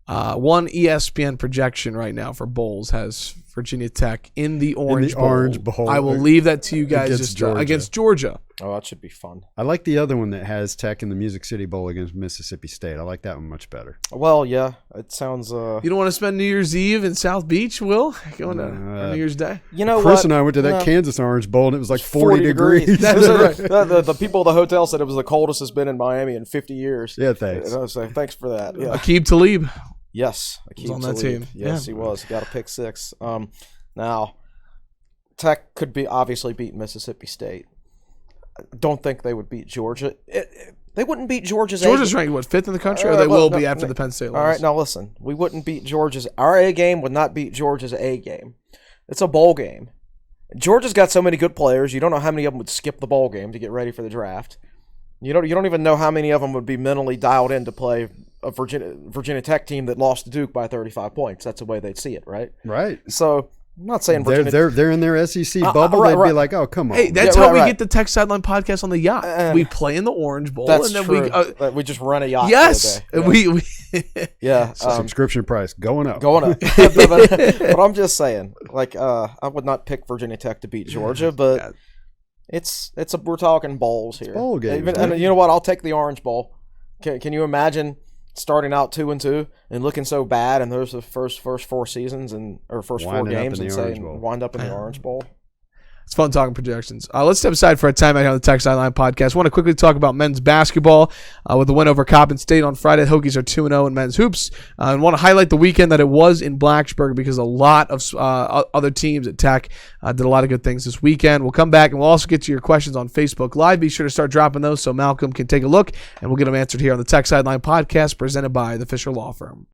One ESPN projection right now for bowls has Virginia Tech in the Orange Bowl. I will leave that to you guys against Georgia. Oh, that should be fun. I like the other one that has Tech in the Music City Bowl against Mississippi State. I like that one much better. Well, yeah, it sounds. You don't want to spend New Year's Eve in South Beach, Will? Going to New Year's Day? Chris and I went to that Kansas Orange Bowl, and it was like 40 degrees. That's right. The people at the hotel said it was the coldest it's been in Miami in 50 years. Yeah, thanks. And I was like, thanks for that. Yeah. Aqib Talib. Yes, he was on that team. Yes, he was. He got a pick 6. Now, Tech could obviously beat Mississippi State. I don't think they would beat Georgia. They wouldn't beat Georgia's ranked, what, 5th in the country? Or they will be after the Penn State loss? All right, now listen. We wouldn't beat Georgia's – our A game would not beat Georgia's A game. It's a bowl game. Georgia's got so many good players. You don't know how many of them would skip the bowl game to get ready for the draft. You don't even know how many of them would be mentally dialed in to play a Virginia Tech team that lost to Duke by 35 points. That's the way they'd see it, right? Right. So – I'm not saying they're in their SEC bubble. They'd be like, "Oh, come on." Hey, that's how we get the Tech Sideline Podcast on the yacht. We play in the Orange Bowl, that's and then true. We just run a yacht. Yes, for the day. we yeah. Subscription price going up. But I'm just saying, like, I would not pick Virginia Tech to beat Georgia, but we're talking bowls here. Bowl games. And you know what? I'll take the Orange Bowl. Can you imagine starting out 2-2 and looking so bad, and those are the first 4 seasons or first 4 games, and saying wind up in the Orange Bowl? It's fun talking projections. Let's step aside for a time out here on the Tech Sideline Podcast. I want to quickly talk about men's basketball with the win over Coppin State on Friday. The Hokies are 2-0 in men's hoops. And want to highlight the weekend that it was in Blacksburg because a lot of other teams at Tech did a lot of good things this weekend. We'll come back and we'll also get to your questions on Facebook Live. Be sure to start dropping those so Malcolm can take a look, and we'll get them answered here on the Tech Sideline Podcast presented by the Fisher Law Firm.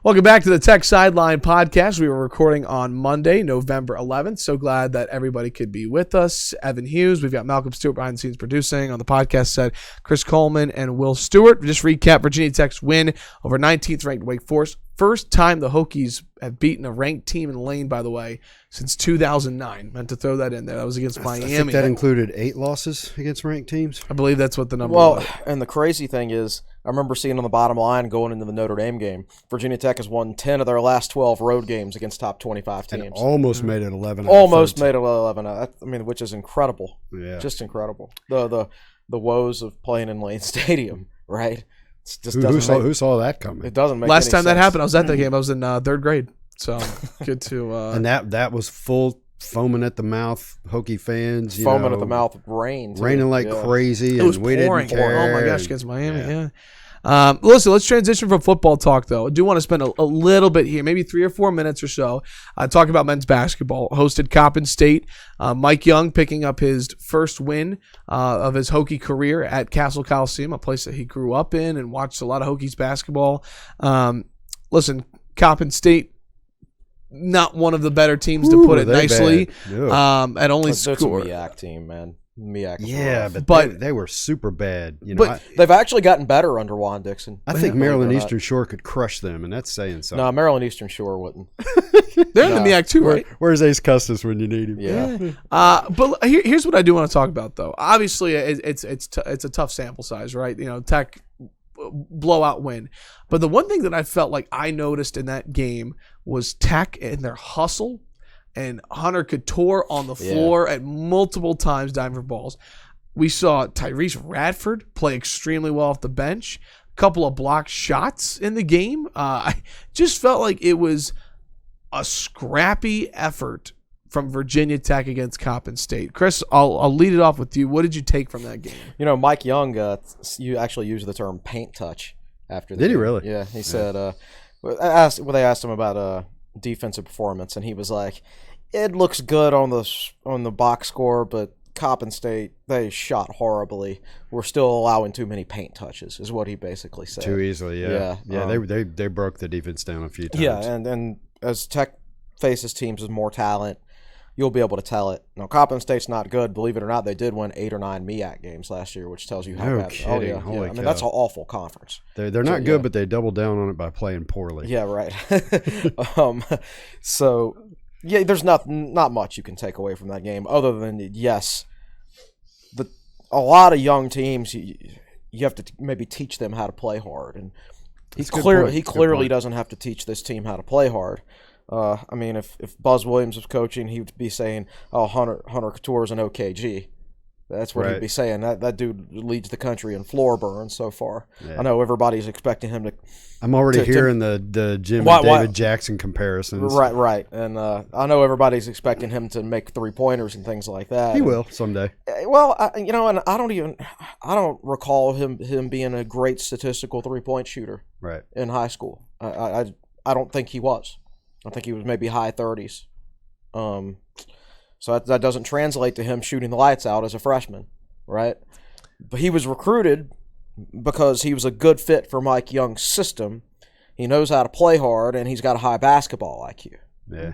Welcome back to the Tech Sideline Podcast. We were recording on Monday, November 11th. So glad that everybody could be with us. Evan Hughes, we've got Malcolm Stewart behind the scenes producing. On the podcast set, Chris Coleman and Will Stewart. Just recap Virginia Tech's win over 19th ranked Wake Forest. First time the Hokies have beaten a ranked team in Lane, by the way, since 2009. Meant to throw that in there. That was against Miami. I think that included 8 losses against ranked teams. I believe that's what the number was. And the crazy thing is, I remember seeing on the bottom line going into the Notre Dame game, Virginia Tech has won 10 of their last 12 road games against top 25 teams. And almost made it 11. Almost made it 11. I mean, which is incredible. Yeah. Just incredible. The woes of playing in Lane Stadium, right? Who saw that coming? It doesn't make Last any time that sense. happened, I was at that game. I was in 3rd grade. So good to and that was full foaming at the mouth Hokie fans, foaming at the mouth of rain, raining like crazy. It was and we pouring. didn't care. Oh my gosh, against Miami, yeah. Listen, let's transition from football talk, though. I do want to spend a little bit here, maybe 3 or 4 minutes or so, talking about men's basketball. Hosted Coppin State. Mike Young picking up his first win of his Hokie career at Castle Coliseum, a place that he grew up in and watched a lot of Hokies basketball. Listen, Coppin State, not one of the better teams, to put it nicely. At only scored. It's a MEAC team, man. MEAC. But they were super bad. But they've actually gotten better under Juan Dixon. I think Maryland Eastern Shore could crush them, and that's saying something. No, Maryland Eastern Shore wouldn't. They're in the MEAC too, right? Where's Ace Custis when you need him? Yeah. But here's what I do want to talk about, though. Obviously, it's a tough sample size, right? Tech blowout win. But the one thing that I felt like I noticed in that game was Tech and their hustle and Hunter Couture on the floor at multiple times diving for balls. We saw Tyrese Radford play extremely well off the bench. A couple of blocked shots in the game. I just felt like it was a scrappy effort from Virginia Tech against Coppin State. Chris, I'll lead it off with you. What did you take from that game? Mike Young, you actually used the term paint touch after the game. Did he really? Yeah, he said, they asked him about defensive performance, and he was like, it looks good on the box score, but Coppin State, they shot horribly. We're still allowing too many paint touches, is what he basically said. Too easily, yeah. They broke the defense down a few times. Yeah, and as Tech faces teams with more talent, you'll be able to tell it. Now, Coppin State's not good. Believe it or not, they did win 8 or 9 MEAC games last year, which tells you how bad. Kidding. Oh, yeah. Holy I mean, that's an awful conference. They're not good, but they doubled down on it by playing poorly. Yeah, right. So, yeah, there's not much you can take away from that game other than, yes, a lot of young teams, you have to maybe teach them how to play hard. And he clearly doesn't have to teach this team how to play hard. I mean, if Buzz Williams was coaching, he would be saying, "Oh, Hunter Couture is an OKG." That's what he'd be saying. That dude leads the country in floor burns so far. Yeah. I know everybody's expecting him to. I'm already hearing the Jim and David Jackson comparisons. Right. And I know everybody's expecting him to make 3-pointers and things like that. He will someday. Well, and I don't recall him being a great statistical 3-point shooter. Right. In high school, I don't think he was. I think he was maybe high 30s. So that doesn't translate to him shooting the lights out as a freshman, right? But he was recruited because he was a good fit for Mike Young's system. He knows how to play hard, and he's got a high basketball IQ. Yeah.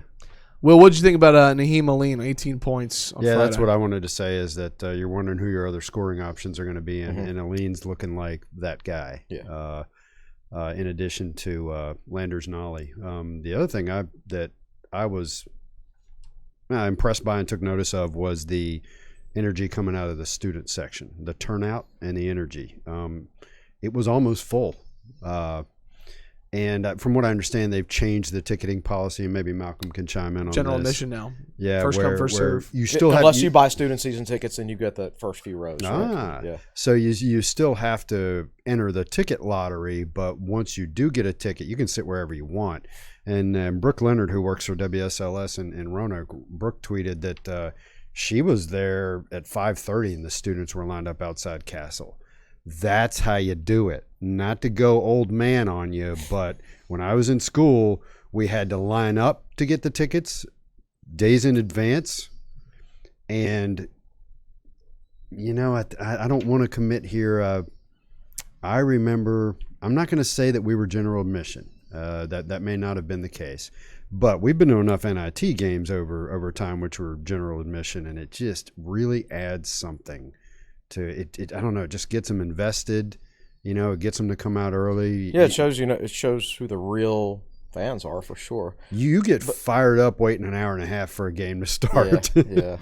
Will, what did you think about Naheem Aline, 18 points on Friday? That's what I wanted to say is that you're wondering who your other scoring options are going to be, and Aline's looking like that guy. Yeah. In addition to Landers Nolly. The other thing that I was impressed by and took notice of was the energy coming out of the student section, the turnout and the energy. It was almost full. And from what I understand, they've changed the ticketing policy, and maybe Malcolm can chime in on General this. admission now. Yeah, first come, first serve. You still unless you buy student season tickets, and you get the first few rows. Right? Yeah. So you still have to enter the ticket lottery, but once you do get a ticket, you can sit wherever you want. And Brooke Leonard, who works for WSLS in Roanoke, Brooke tweeted that she was there at 5:30, and the students were lined up outside Castle. That's how you do it. Not to go old man on you, but when I was in school, we had to line up to get the tickets days in advance. And, I don't want to commit here. I remember, I'm not going to say that we were general admission. That may not have been the case. But we've been to enough NIT games over time, which were general admission, and it just really adds something to it. I don't know. It just gets them invested. It gets them to come out early. Yeah, it shows who the real fans are for sure. You get fired up waiting an hour and a half for a game to start. Yeah.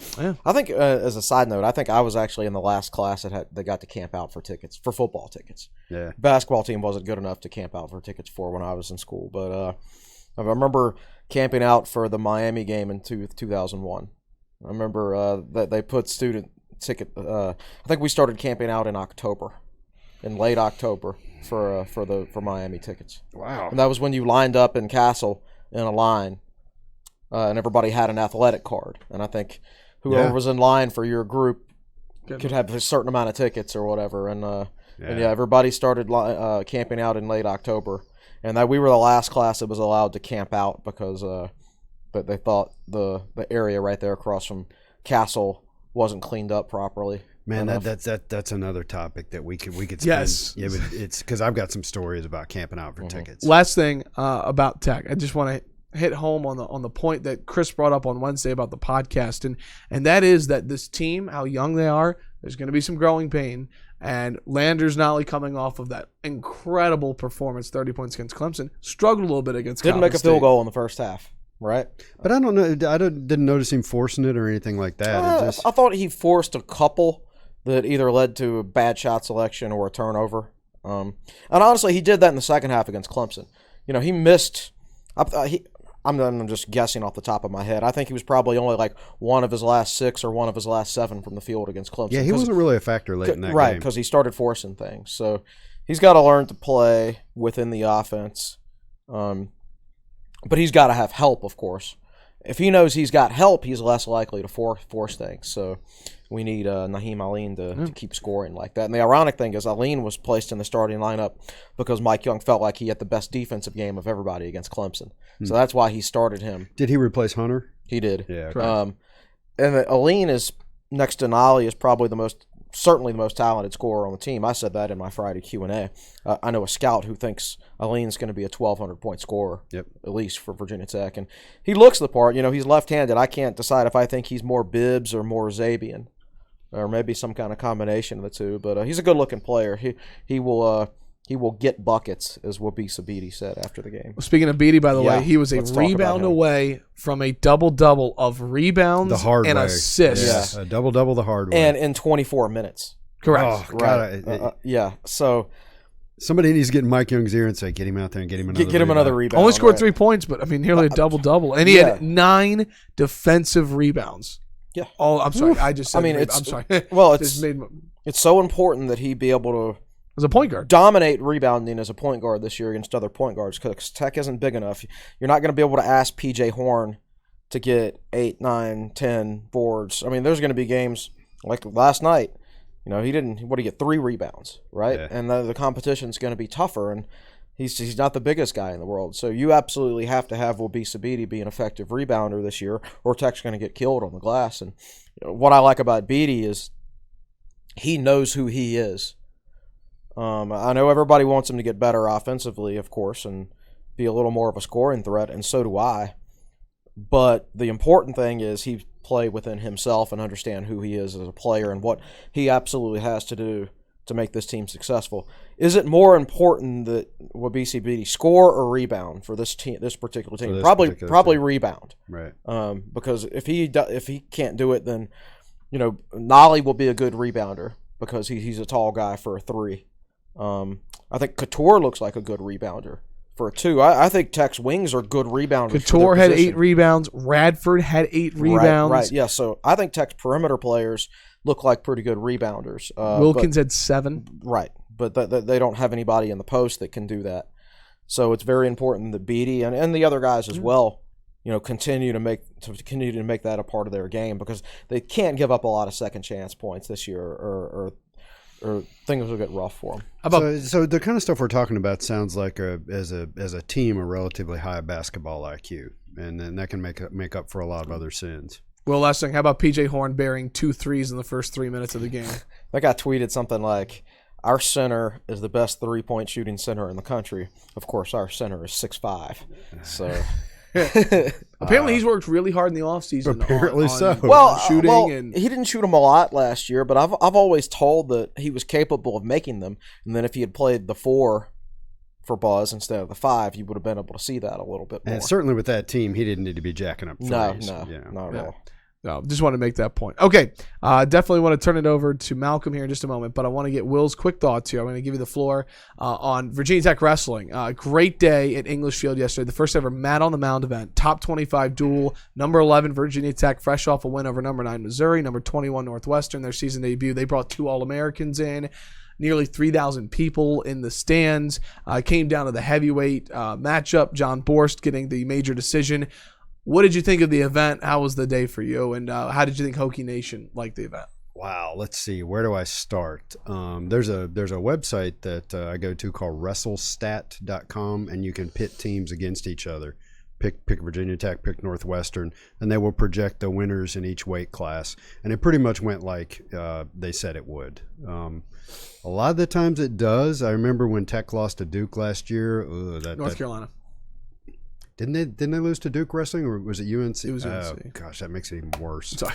I think as a side note, I think I was actually in the last class that got to camp out for football tickets. Yeah. Basketball team wasn't good enough to camp out for tickets for when I was in school, but I remember camping out for the Miami game in 2001. I remember that they put student ticket. I think we started camping out in late October for Miami tickets. Wow! And that was when you lined up in Castle in a line, and everybody had an athletic card. And I think whoever was in line for your group could have a certain amount of tickets or whatever. And everybody started camping out in late October. And that we were the last class that was allowed to camp out because but they thought the area right there across from Castle wasn't cleaned up properly. Man, that's another topic that we could spend. Yes. Yeah, but it's because I've got some stories about camping out for tickets. Last thing about Tech, I just want to hit home on the point that Chris brought up on Wednesday about the podcast, and that is that this team, how young they are, there's going to be some growing pain. And Landers Nolly, coming off of that incredible performance, 30 points against Clemson, struggled a little bit against Didn't Coppin make a State. field goal in the first half, right? But I don't know. I didn't notice him forcing it or anything like that. I thought he forced a couple that either led to a bad shot selection or a turnover. And honestly, he did that in the second half against Clemson. He missed. I'm just guessing off the top of my head. I think he was probably only like one of his last 6 or one of his last 7 from the field against Clemson. Yeah, he wasn't really a factor late in that game. Right, because he started forcing things. So he's got to learn to play within the offense. But he's got to have help, of course. If he knows he's got help, he's less likely to force things. So we need Naheem Aline to keep scoring like that. And the ironic thing is Aline was placed in the starting lineup because Mike Young felt like he had the best defensive game of everybody against Clemson. So that's why he started him. Did he replace Hunter? He did. Yeah. Okay. And Aline is, next to Nolly, is probably certainly the most talented scorer on the team. I said that in my Friday Q&A. I know a scout who thinks Aline's going to be a 1,200-point scorer, at least for Virginia Tech. And he looks the part. He's left-handed. I can't decide if I think he's more Bibbs or more Zabian, or maybe some kind of combination of the two. But he's a good-looking player. He will get buckets, as Whoopi Sabiti said after the game. Speaking of Beatty, by the way, he was a rebound away from a double-double of rebounds and assists. Yes, a double-double the hard way. And in 24 minutes. Correct. Oh, God. So somebody needs to get in Mike Young's ear and say, get him out there and get him another rebound. Only scored 3 points, but, nearly a double-double. And he had 9 defensive rebounds. Yeah. Oh, I'm sorry. I just said. I mean, I'm sorry. Well, Just it's so important that he be able to as a point guard. dominate rebounding as a point guard this year against other point guards because Tech isn't big enough. You're not going to be able to ask P.J. Horn to get 8, 9, 10 boards. I mean, there's going to be games like last night. You know, he didn't. What did he get? 3 rebounds, right? Yeah. And the competition's going to be tougher, and he's not the biggest guy in the world. So you absolutely have to have Wabisa Beatty be an effective rebounder this year, or Tech's going to get killed on the glass. And what I like about Beatty is he knows who he is. I know everybody wants him to get better offensively, of course, and be a little more of a scoring threat, and so do I. But the important thing is he play within himself and understand who he is as a player and what he absolutely has to do to make this team successful. Is it more important that Wabisa Beatty score or rebound for this team, this particular team? Probably rebound. Right. Because if he can't do it, then Nolly will be a good rebounder because he's a tall guy for a 3. I think Couture looks like a good rebounder for a 2. I think Tech's wings are good rebounders. Couture had 8 rebounds. Radford had 8 rebounds. Right. Yeah. So I think Tech's perimeter players look like pretty good rebounders. Wilkins had 7. Right, but they don't have anybody in the post that can do that. So it's very important that Beatty and the other guys as well, continue to make that a part of their game because they can't give up a lot of second chance points this year, or things will get rough for them. So the kind of stuff we're talking about sounds like as a team a relatively high basketball IQ, and then that can make up for a lot of other sins. Well, last thing, how about P.J. Horn bearing 2 threes in the first 3 minutes of the game? That guy tweeted something like, "Our center is the best 3-point shooting center in the country." Of course, our center is 6'5". So apparently he's worked really hard in the offseason. Apparently so. Well, shooting and he didn't shoot them a lot last year, but I've always told that he was capable of making them. And then if he had played the 4 for Buzz instead of the 5, you would have been able to see that a little bit more. And certainly with that team, he didn't need to be jacking up threes. No, not at all. No, just want to make that point. Okay, definitely want to turn it over to Malcolm here in just a moment, but I want to get Will's quick thoughts here. I'm going to give you the floor on Virginia Tech wrestling. Great day at English Field yesterday, the first ever Matt on the Mound event, top 25 duel, number 11 Virginia Tech, fresh off a win over number 9 Missouri, number 21 Northwestern, their season debut. They brought 2 All-Americans in. Nearly 3,000 people in the stands. Came down to the heavyweight matchup. John Borst getting the major decision. What did you think of the event? How was the day for you? And how did you think Hokie Nation liked the event? Wow, let's see. Where do I start? There's a website that I go to called WrestleStat.com, and you can pit teams against each other. Pick Virginia Tech, pick Northwestern, and they will project the winners in each weight class. And it pretty much went like they said it would. A lot of the times it does. I remember when Tech lost to Duke last year. North Carolina. Didn't they lose to Duke wrestling, or was it UNC? It was UNC. Oh, gosh, that makes it even worse. Sorry.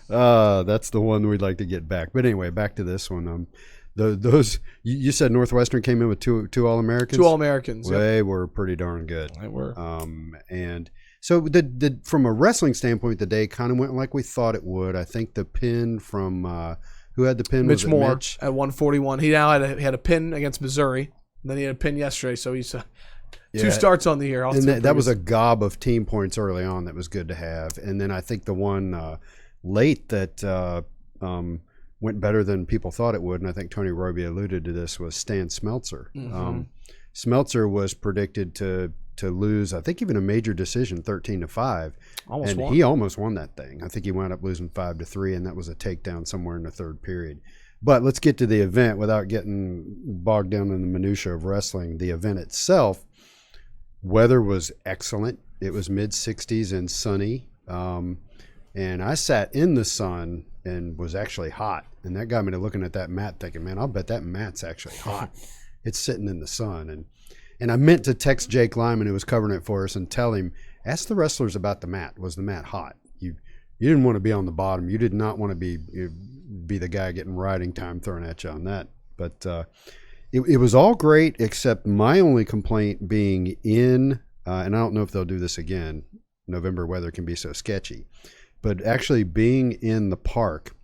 That's the one we'd like to get back. But anyway, back to this one. Those you said Northwestern came in with two All-Americans? 2 All-Americans. They yep. were pretty darn good. They were. And so from a wrestling standpoint, the day kind of went like we thought it would. I think the pin from who had the pin? Mitch was it Moore Mitch? at 141. He now had a pin against Missouri. And then he had a pin yesterday, so he's 2 starts on the year. And that was a gob of team points early on that was good to have. And then I think the one late that went better than people thought it would, and I think Tony Roby alluded to this, was Stan Smeltzer. Mm-hmm. Smeltzer was predicted to lose, I think, even a major decision, 13-5. He almost won that thing. I think he wound up losing 5-3, and that was a takedown somewhere in the 3rd period. But let's get to the event without getting bogged down in the minutia of wrestling. The event itself, weather was excellent. It was mid-60s and sunny. And I sat in the sun and was actually hot. And that got me to looking at that mat thinking, man, I'll bet that mat's actually hot. It's sitting in the sun. And I meant to text Jake Lyman, who was covering it for us, and tell him, ask the wrestlers about the mat. Was the mat hot? You didn't want to be on the bottom. You did not want to be the guy getting riding time thrown at you on that. But it was all great, except my only complaint being in, and I don't know if they'll do this again. November weather can be so sketchy. But actually being in the park,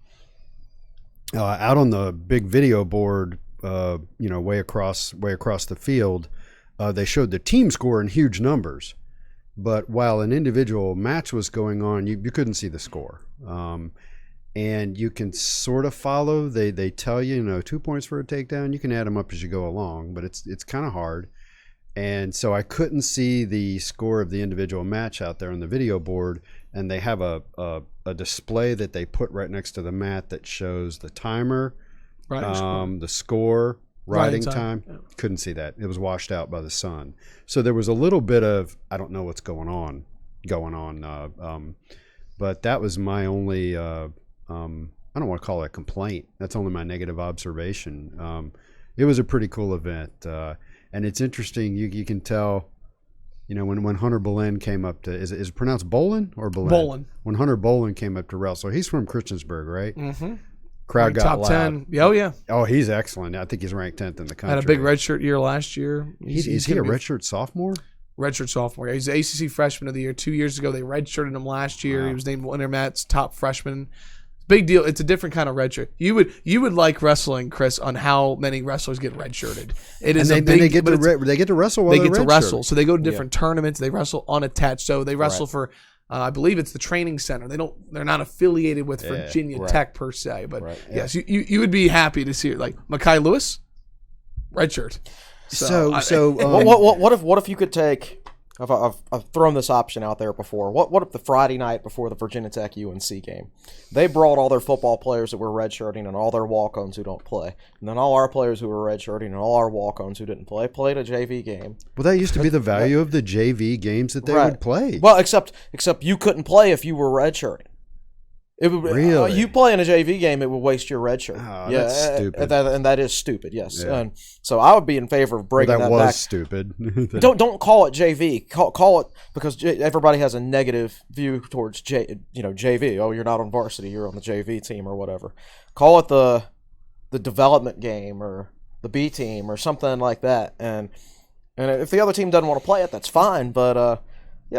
out on the big video board, way across the field, they showed the team score in huge numbers. But while an individual match was going on, you couldn't see the score. And you can sort of follow. They tell you, 2 points for a takedown. You can add them up as you go along, but it's kind of hard. And so I couldn't see the score of the individual match out there on the video board. And they have a display that they put right next to the mat that shows the timer, the score, riding time. Yeah. Couldn't see that. It was washed out by the sun. So there was a little bit of, I don't know what's going on. But that was my only, I don't want to call it a complaint. That's only my negative observation. It was a pretty cool event. And it's interesting. You can tell, when Hunter Bolen came up to, is it pronounced Bolin or Bolen? Bolin. When Hunter Bolen came up to wrestle, he's from Christiansburg, right? Mm-hmm. Crowd got top loud. 10. Oh, yeah. Oh, he's excellent. I think he's ranked 10th in the country. Had a big redshirt year last year. Is he a redshirt sophomore? Redshirt sophomore. He's the ACC Freshman of the Year. 2 years ago, they redshirted him last year. Wow. He was named Winter Matt's top freshman. Big deal. It's a different kind of redshirt. You would like wrestling, Chris, on how many wrestlers get redshirted. It is and they get to wrestle. While they get to wrestle, so they go to different tournaments. They wrestle unattached. So they wrestle for, I believe it's the training center. They're not affiliated with Virginia Tech per se. But yes, you would be happy to see it. Like Mekhi Lewis, redshirt. What if you could take? I've thrown this option out there before. What if the Friday night before the Virginia Tech UNC game, they brought all their football players that were redshirting and all their walk-ons who don't play, and then all our players who were redshirting and all our walk-ons who didn't play played a JV game. Well, that used to be the value of the JV games that they would play. Well, except you couldn't play if you were redshirting. It would, really? You play in a JV game, it would waste your red shirt. Oh, yeah, that's stupid. And that is stupid, yes. Yeah. And so I would be in favor of breaking that back. That was stupid. Don't call it JV. Call it, because everybody has a negative view towards JV. Oh, you're not on varsity, you're on the JV team or whatever. Call it the development game or the B team or something like that. And if the other team doesn't want to play it, that's fine. But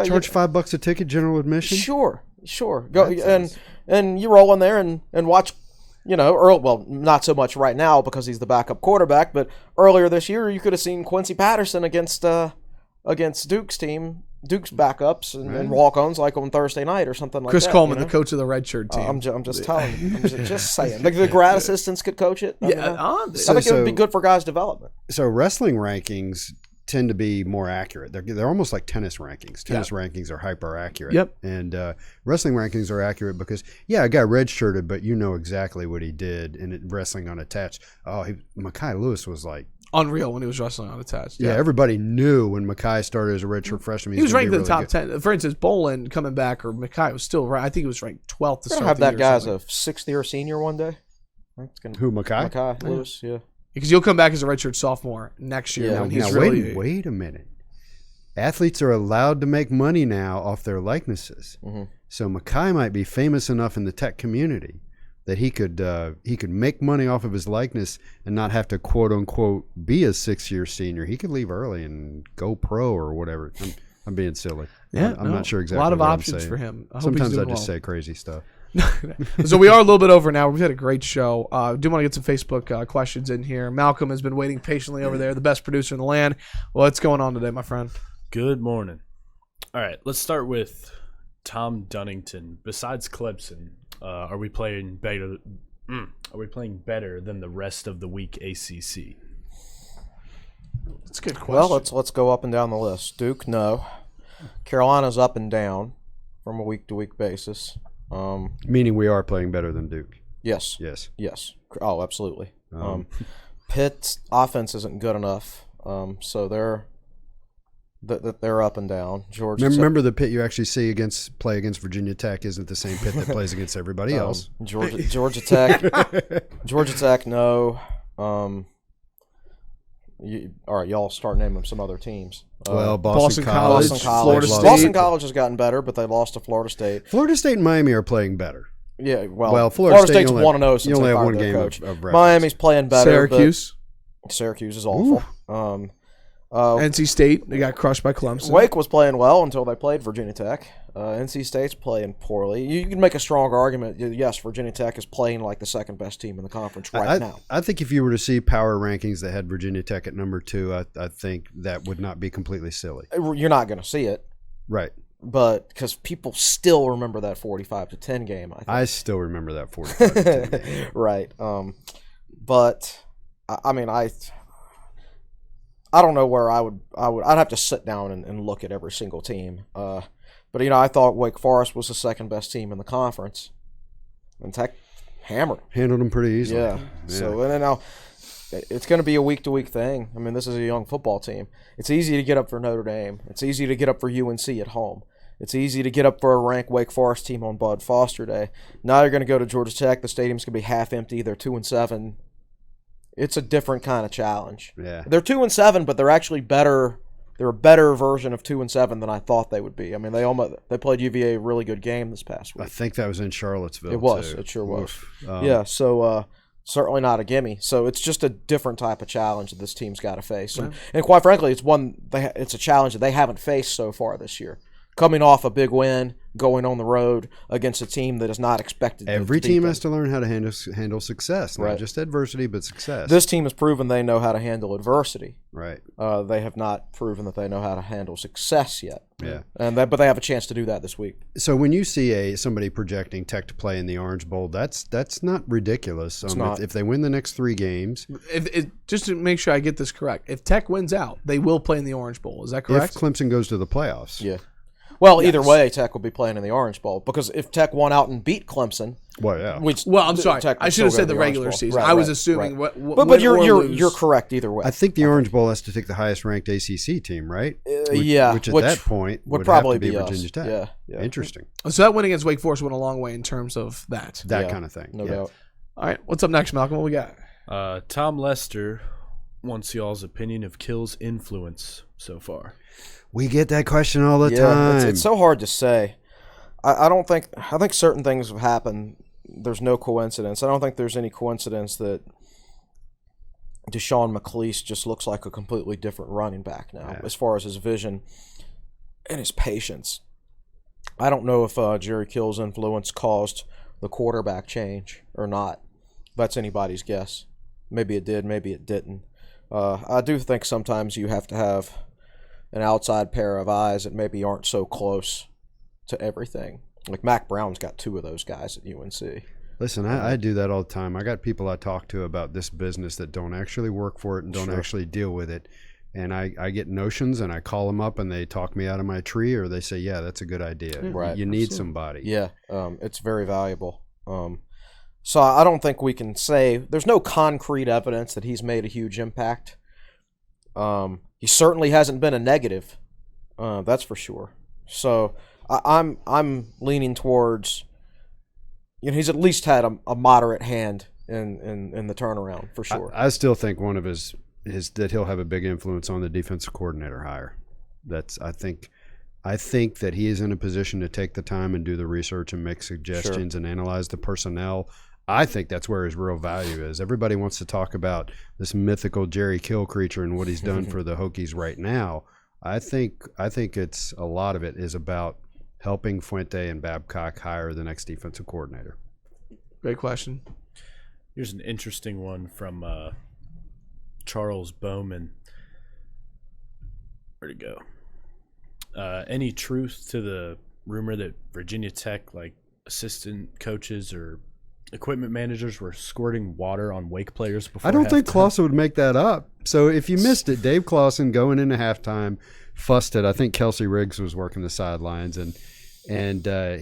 charge $5 a ticket, general admission. Sure. Go and you roll in there and watch, Earl. Well, not so much right now because he's the backup quarterback, but earlier this year you could have seen Quincy Patterson against Duke's team, Duke's backups and walk-ons like on Thursday night or something like that. Chris Coleman, the coach of the redshirt team. I'm just telling you. I'm just saying. The grad assistants could coach it. I think it would be good for guys' development. So wrestling rankings tend to be more accurate. They're almost like tennis rankings. Tennis rankings are hyper accurate. Yep. And wrestling rankings are accurate because a guy redshirted, but you know exactly what he did in wrestling unattached. Mekhi Lewis was like unreal when he was wrestling unattached. Yeah, everybody knew when Mekhi started as a redshirt freshman. He was ranked in the top 10. For instance, Bolen coming back, or Mekhi was still right. I think he was ranked 12th to start the year. Have that guy as a sixth-year senior one day. Who, Mekhi? Mekhi Lewis, yeah. Because you'll come back as a redshirt sophomore next year. Wait a minute. Athletes are allowed to make money now off their likenesses. Mm-hmm. So Mekhi might be famous enough in the tech community that he could make money off of his likeness and not have to quote unquote be a 6-year senior. He could leave early and go pro or whatever. I'm being silly. Yeah, I'm not sure exactly. A lot of what options I'm saying. for him. Sometimes I just say crazy stuff. So we are a little bit over now. We've had a great show. Do want to get some Facebook questions in here. Malcolm has been waiting patiently over there, the best producer in the land. What's going on today, my friend? Good morning. All right, let's start with Tom Dunnington. Besides Clemson, are we playing better? Are we playing better than the rest of the weak ACC? That's a good question. Well, let's go up and down the list. Duke, no. Carolina's up and down from a week-to-week basis. Meaning we are playing better than Duke. Yes. Yes. Oh, absolutely. Pitt's offense isn't good enough, so they're up and down. Remember the Pitt you actually see play against Virginia Tech isn't the same Pitt that plays against everybody else. Georgia Tech. Georgia Tech, no. All right, y'all start naming some other teams. Boston College, Florida State. Boston College has gotten better, but they lost to Florida State. Florida State and Miami are playing better. Yeah, Florida State's 1-0 since you only they have one fired their game coach. of reference. Miami's playing better. Syracuse is awful. NC State, they got crushed by Clemson. Wake was playing well until they played Virginia Tech. NC State's playing poorly. You can make a strong argument. Yes, Virginia Tech is playing like the second best team in the conference now. I think if you were to see power rankings that had Virginia Tech at number 2, I think that would not be completely silly. You're not going to see it. Right. But because people still remember that 45-10 game, I think. I still remember that 45-10 game. Right. But I mean, I don't know where I'd have to sit down and look at every single team. But I thought Wake Forest was the second best team in the conference, and Tech handled them pretty easily. Yeah. So and then now it's going to be a week-to-week thing. I mean, this is a young football team. It's easy to get up for Notre Dame. It's easy to get up for UNC at home. It's easy to get up for a ranked Wake Forest team on Bud Foster Day. Now you're going to go to Georgia Tech. The stadium's going to be half empty. They're 2-7. It's a different kind of challenge. Yeah. They're 2-7, but they're actually better. They're a better version of 2-7 than I thought they would be. I mean, they played UVA a really good game this past week. I think that was in Charlottesville. It was. Too. It sure was. Oof. Yeah. So certainly not a gimme. So it's just a different type of challenge that this team's got to face, and quite frankly, it's a challenge that they haven't faced so far this year. Coming off a big win, going on the road against a team that is not expected. Every team has to learn how to handle success, not just adversity, but success. This team has proven they know how to handle adversity. Right. They have not proven that they know how to handle success yet. Yeah. But they have a chance to do that this week. So when you see somebody projecting Tech to play in the Orange Bowl, that's not ridiculous. It's not. If they win the next 3 games. Just to make sure I get this correct, if Tech wins out, they will play in the Orange Bowl. Is that correct? If Clemson goes to the playoffs. Yeah. Well, either way, Tech will be playing in the Orange Bowl because if Tech won out and beat Clemson, well, yeah. I'm sorry, I should have said the regular season. Right, I was assuming, right. But you're correct either way. I think the Orange Bowl has to take the highest ranked ACC team, right? Which at that point would probably have to be us. Virginia Tech. Yeah. Interesting. So that win against Wake Forest went a long way in terms of that kind of thing. No doubt. All right, what's up next, Malcolm? What we got? Tom Lester wants y'all's opinion of Kill's influence so far. We get that question all the time. It's so hard to say. I think certain things have happened. There's no coincidence. I don't think there's any coincidence that Deshaun McLeese just looks like a completely different running back now as far as his vision and his patience. I don't know if Jerry Kill's influence caused the quarterback change or not. That's anybody's guess. Maybe it did, maybe it didn't. I do think sometimes you have to have an outside pair of eyes that maybe aren't so close to everything. Like Mac Brown's got 2 of those guys at UNC. Listen, I do that all the time. I got people I talk to about this business that don't actually work for it and don't actually deal with it. And I get notions and I call them up and they talk me out of my tree or they say, yeah, that's a good idea. Right. You need somebody. Yeah, it's very valuable. So I don't think we can say – there's no concrete evidence that he's made a huge impact. He certainly hasn't been a negative, that's for sure. So I'm leaning towards, he's at least had a moderate hand in the turnaround for sure. I still think one of his that he'll have a big influence on the defensive coordinator hire. I think that he is in a position to take the time and do the research and make suggestions and analyze the personnel. I think that's where his real value is. Everybody wants to talk about this mythical Jerry Kill creature and what he's done for the Hokies right now. I think it's a lot of it is about helping Fuente and Babcock hire the next defensive coordinator. Great question. Here's an interesting one from Charles Bowman. Where'd it go? Any truth to the rumor that Virginia Tech, assistant coaches or equipment managers were squirting water on Wake players before I don't think halftime? Clausen would make that up. So if you missed it, Dave Clausen going into halftime fussed it. I think Kelsey Riggs was working the sidelines, and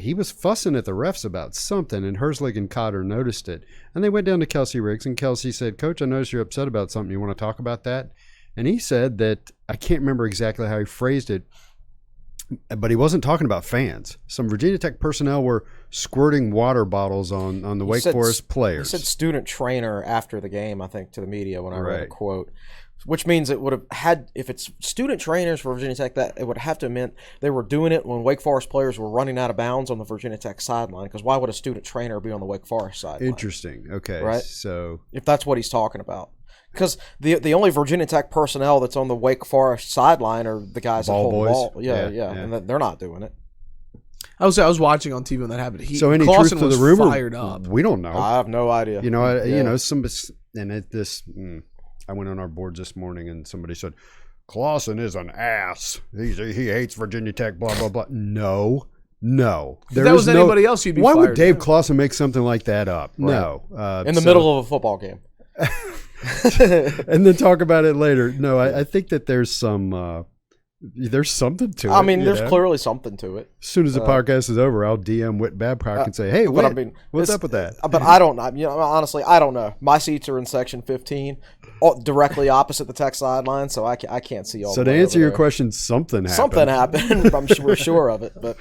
he was fussing at the refs about something, and Herzlig and Cotter noticed it. And they went down to Kelsey Riggs, and Kelsey said, Coach, I noticed you're upset about something. You want to talk about that? And he said that, I can't remember exactly how he phrased it, but he wasn't talking about fans. Some Virginia Tech personnel were squirting water bottles on the Wake Forest players. He said student trainer after the game, I think, to the media when I read a quote, which means it would have had, if it's student trainers for Virginia Tech, that it would have to have meant they were doing it when Wake Forest players were running out of bounds on the Virginia Tech sideline, because why would a student trainer be on the Wake Forest sideline? Interesting. Okay. Right? So if that's what he's talking about. Because the only Virginia Tech personnel that's on the Wake Forest sideline are the guys that hold the ball. Yeah, and they're not doing it. I was watching on TV when that happened. So any Clausen truth to the was rumor? fired up. We don't know. I have no idea. You know, I went on our boards this morning and somebody said, Clawson is an ass. He hates Virginia Tech, blah, blah, blah. No. If that was anybody else, you'd be Why fired. would Dave Clawson make something like that up? Right. No. In the middle of a football game. And then talk about it later. No, I think that there's something to it. I mean, there's clearly something to it. As soon as the podcast is over, I'll DM Whit Babcock and say, "Hey, what's up with that?" But I don't know. Honestly, I don't know. My seats are in section 15, directly opposite the Tech sideline, so I can't see all. So the to way answer over your there. question, something happened. Something happened. We're sure of it. But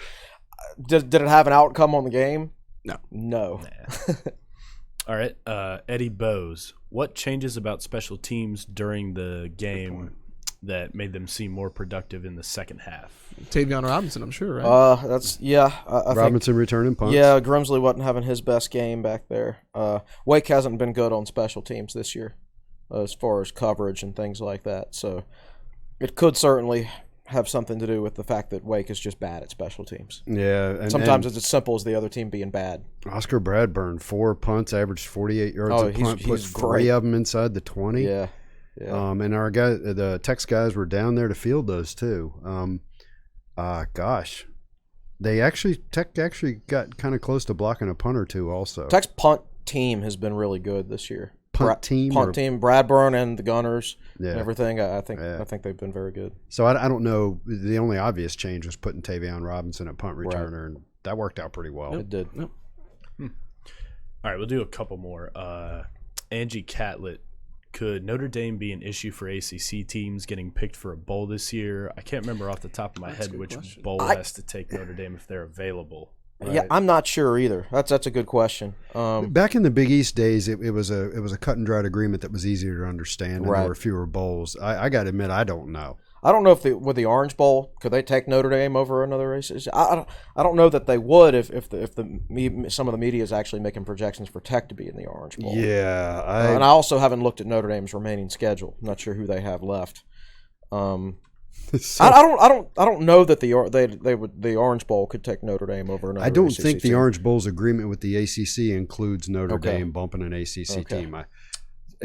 did it have an outcome on the game? No. Nah. All right, Eddie Bowes. What changes about special teams during the game that made them seem more productive in the second half? Tavion Robinson, I'm sure, right? I Robinson returning punts. Yeah, Grimsley wasn't having his best game back there. Wake hasn't been good on special teams this year as far as coverage and things like that. So it could certainly have something to do with the fact that Wake is just bad at special teams. Yeah. And sometimes it's as simple as the other team being bad. Oscar Bradburn, 4 punts, averaged 48 yards a punt, put he's 3 great. of them inside the 20. Yeah. And our guys, the Tex guys were down there to field those too. Tech actually got kind of close to blocking a punt or two also. Tech's punt team has been really good this year. Punt team, Bradburn and the Gunners, Yeah. and everything. I think they've been very good. So I don't know. The only obvious change was putting Tavion Robinson at punt returner, and that worked out pretty well. It did. Yep. All right, we'll do a couple more. Angie Catlett. Could Notre Dame be an issue for ACC teams getting picked for a bowl this year? I can't remember off the top of my head which bowl has to take Notre Dame if they're available. Right? Yeah, I'm not sure either. That's a good question. Back in the Big East days, it was a cut and dried agreement that was easier to understand, and there were fewer bowls. I got to admit, I don't know. I don't know if with the Orange Bowl, could they take Notre Dame over another ACC? I don't know that they would if some of the media is actually making projections for Tech to be in the Orange Bowl. Yeah, and I also haven't looked at Notre Dame's remaining schedule. I'm not sure who they have left. I don't know that the Orange Bowl could take Notre Dame over another. I don't ACC think the team. Orange Bowl's agreement with the ACC includes Notre Dame bumping an ACC team.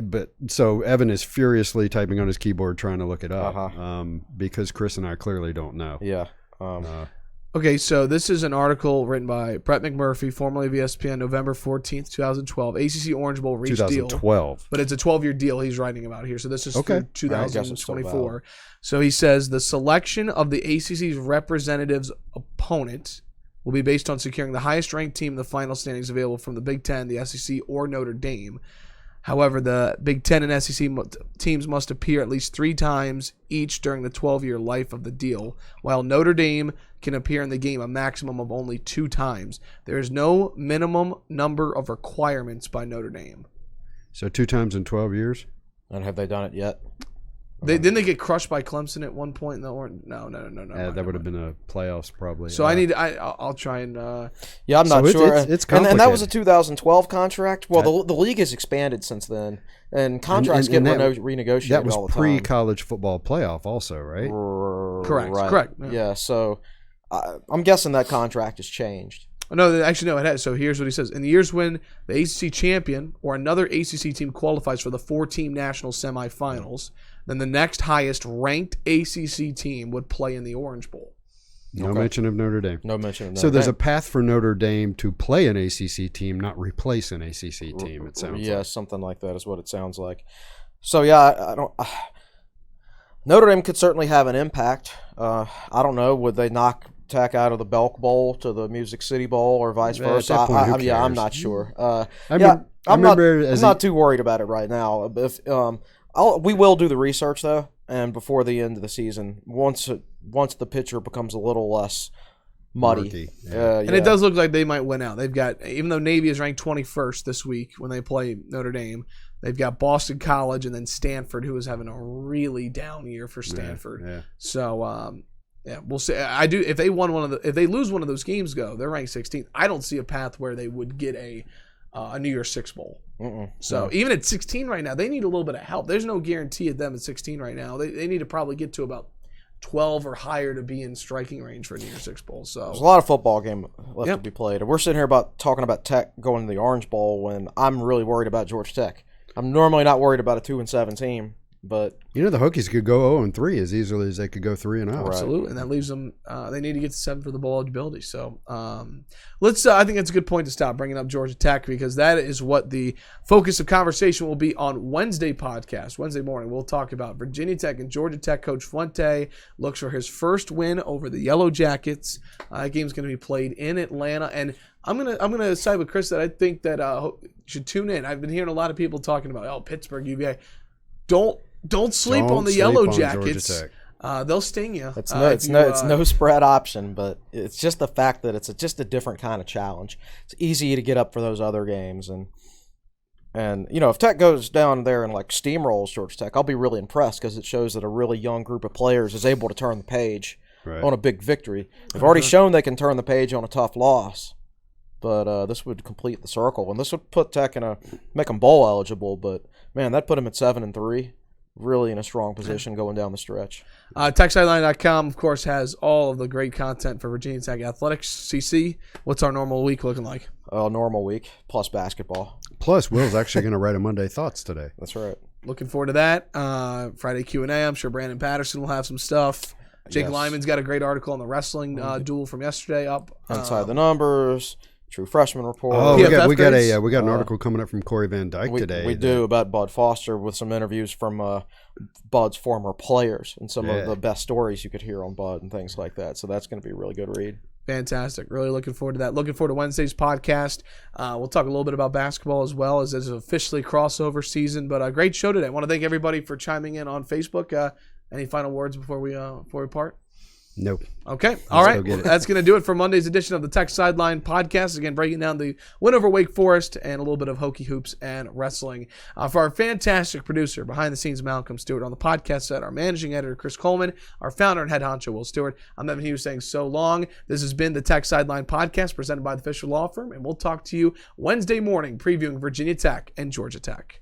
But so Evan is furiously typing on his keyboard trying to look it up because Chris and I clearly don't know. Yeah. Okay, so this is an article written by Brett McMurphy, formerly of ESPN, November 14th, 2012. ACC Orange Bowl reached 2012. deal. But it's a 12-year deal he's writing about here. So this is through 2024. So he says the selection of the ACC's representative's opponent will be based on securing the highest-ranked team in the final standings available from the Big Ten, the SEC, or Notre Dame. However, the Big Ten and SEC teams must appear at least 3 times each during the 12-year life of the deal, while Notre Dame can appear in the game a maximum of only 2 times. There is no minimum number of requirements by Notre Dame. So 2 times in 12 years? And have they done it yet? Didn't they get crushed by Clemson at one point? No. That would have been a playoffs probably. So I'll try and. Yeah, I'm not sure. It's complicated. And that was a 2012 contract. Well, the league has expanded since then, and contracts get renegotiated. That was all the time. pre-college football playoff, also, right? Correct. Yeah. So I'm guessing that contract has changed. No, it has. So here's what he says. In the years when the ACC champion or another ACC team qualifies for the 4-team national semifinals, then the next highest ranked ACC team would play in the Orange Bowl. No mention of Notre Dame. No mention of Notre Dame. So there's a path for Notre Dame to play an ACC team, not replace an ACC team, it sounds like. Yeah, something like that is what it sounds like. So, yeah, I don't Notre Dame could certainly have an impact. I don't know. Would they knock Tech out of the Belk Bowl to the Music City Bowl or vice versa? At that point, who I'm cares? not sure. I'm not too worried about it right now. If we will do the research though, and before the end of the season, once the picture becomes a little less muddy, and it does look like they might win out. They've got, even though Navy is ranked 21st this week when they play Notre Dame, they've got Boston College and then Stanford, who is having a really down year for Stanford. Yeah. So we'll see. If they lose one of those games, they're ranked 16th. I don't see a path where they would get a New Year's Six Bowl. So even at 16 right now, they need a little bit of help. There's no guarantee at them at 16 right now. They need to probably get to about 12 or higher to be in striking range for a New Year's Six Bowl. So there's a lot of football game left to be played. And we're sitting here talking about Tech going to the Orange Bowl when I'm really worried about Georgia Tech. I'm normally not worried about a 2-7 team, But the Hokies could go 0-3 as easily as they could go 3-0. Right. Absolutely, and that leaves them. They need to get to 7 for the bowl eligibility. So let's. I think that's a good point to stop bringing up Georgia Tech, because that is what the focus of conversation will be on Wednesday podcast. Wednesday morning, we'll talk about Virginia Tech and Georgia Tech. Coach Fuente looks for his first win over the Yellow Jackets. That game's going to be played in Atlanta, and I'm gonna side with Chris that I think that you should tune in. I've been hearing a lot of people talking about Pittsburgh, UVA. Don't sleep on the Yellow Jackets. They'll sting you. It's no spread option, but it's just the fact that it's just a different kind of challenge. It's easy to get up for those other games, and if Tech goes down there and like steamrolls Georgia Tech, I'll be really impressed, because it shows that a really young group of players is able to turn the page on a big victory. They've already shown they can turn the page on a tough loss, but this would complete the circle, and this would put Tech make them bowl eligible. But man, that put them at 7-3. Really in a strong position going down the stretch. TechSideline.com, of course, has all of the great content for Virginia Tech athletics. CC, what's our normal week looking like? Normal week, plus basketball. Plus, Will's actually going to write a Monday Thoughts today. That's right. Looking forward to that. Friday Q&A, I'm sure Brandon Patterson will have some stuff. Jake Lyman's got a great article on the wrestling duel from yesterday up. Inside the numbers. True freshman report. Oh, we got an article coming up from Corey Van Dyke today. We do, about Bud Foster, with some interviews from Bud's former players and some of the best stories you could hear on Bud and things like that. So that's going to be a really good read. Fantastic. Really looking forward to that. Looking forward to Wednesday's podcast. We'll talk a little bit about basketball as well, as it's officially crossover season. But a great show today. I want to thank everybody for chiming in on Facebook. Any final words before we part? Nope. Okay. All right. That's going to do it for Monday's edition of the Tech Sideline Podcast. Again, breaking down the win over Wake Forest and a little bit of Hokie hoops and wrestling. For our fantastic producer, behind the scenes, Malcolm Stewart, on the podcast set, our managing editor, Chris Coleman, our founder and head honcho, Will Stewart. I'm Evan Hughes saying so long. This has been the Tech Sideline Podcast presented by the Fisher Law Firm, and we'll talk to you Wednesday morning previewing Virginia Tech and Georgia Tech.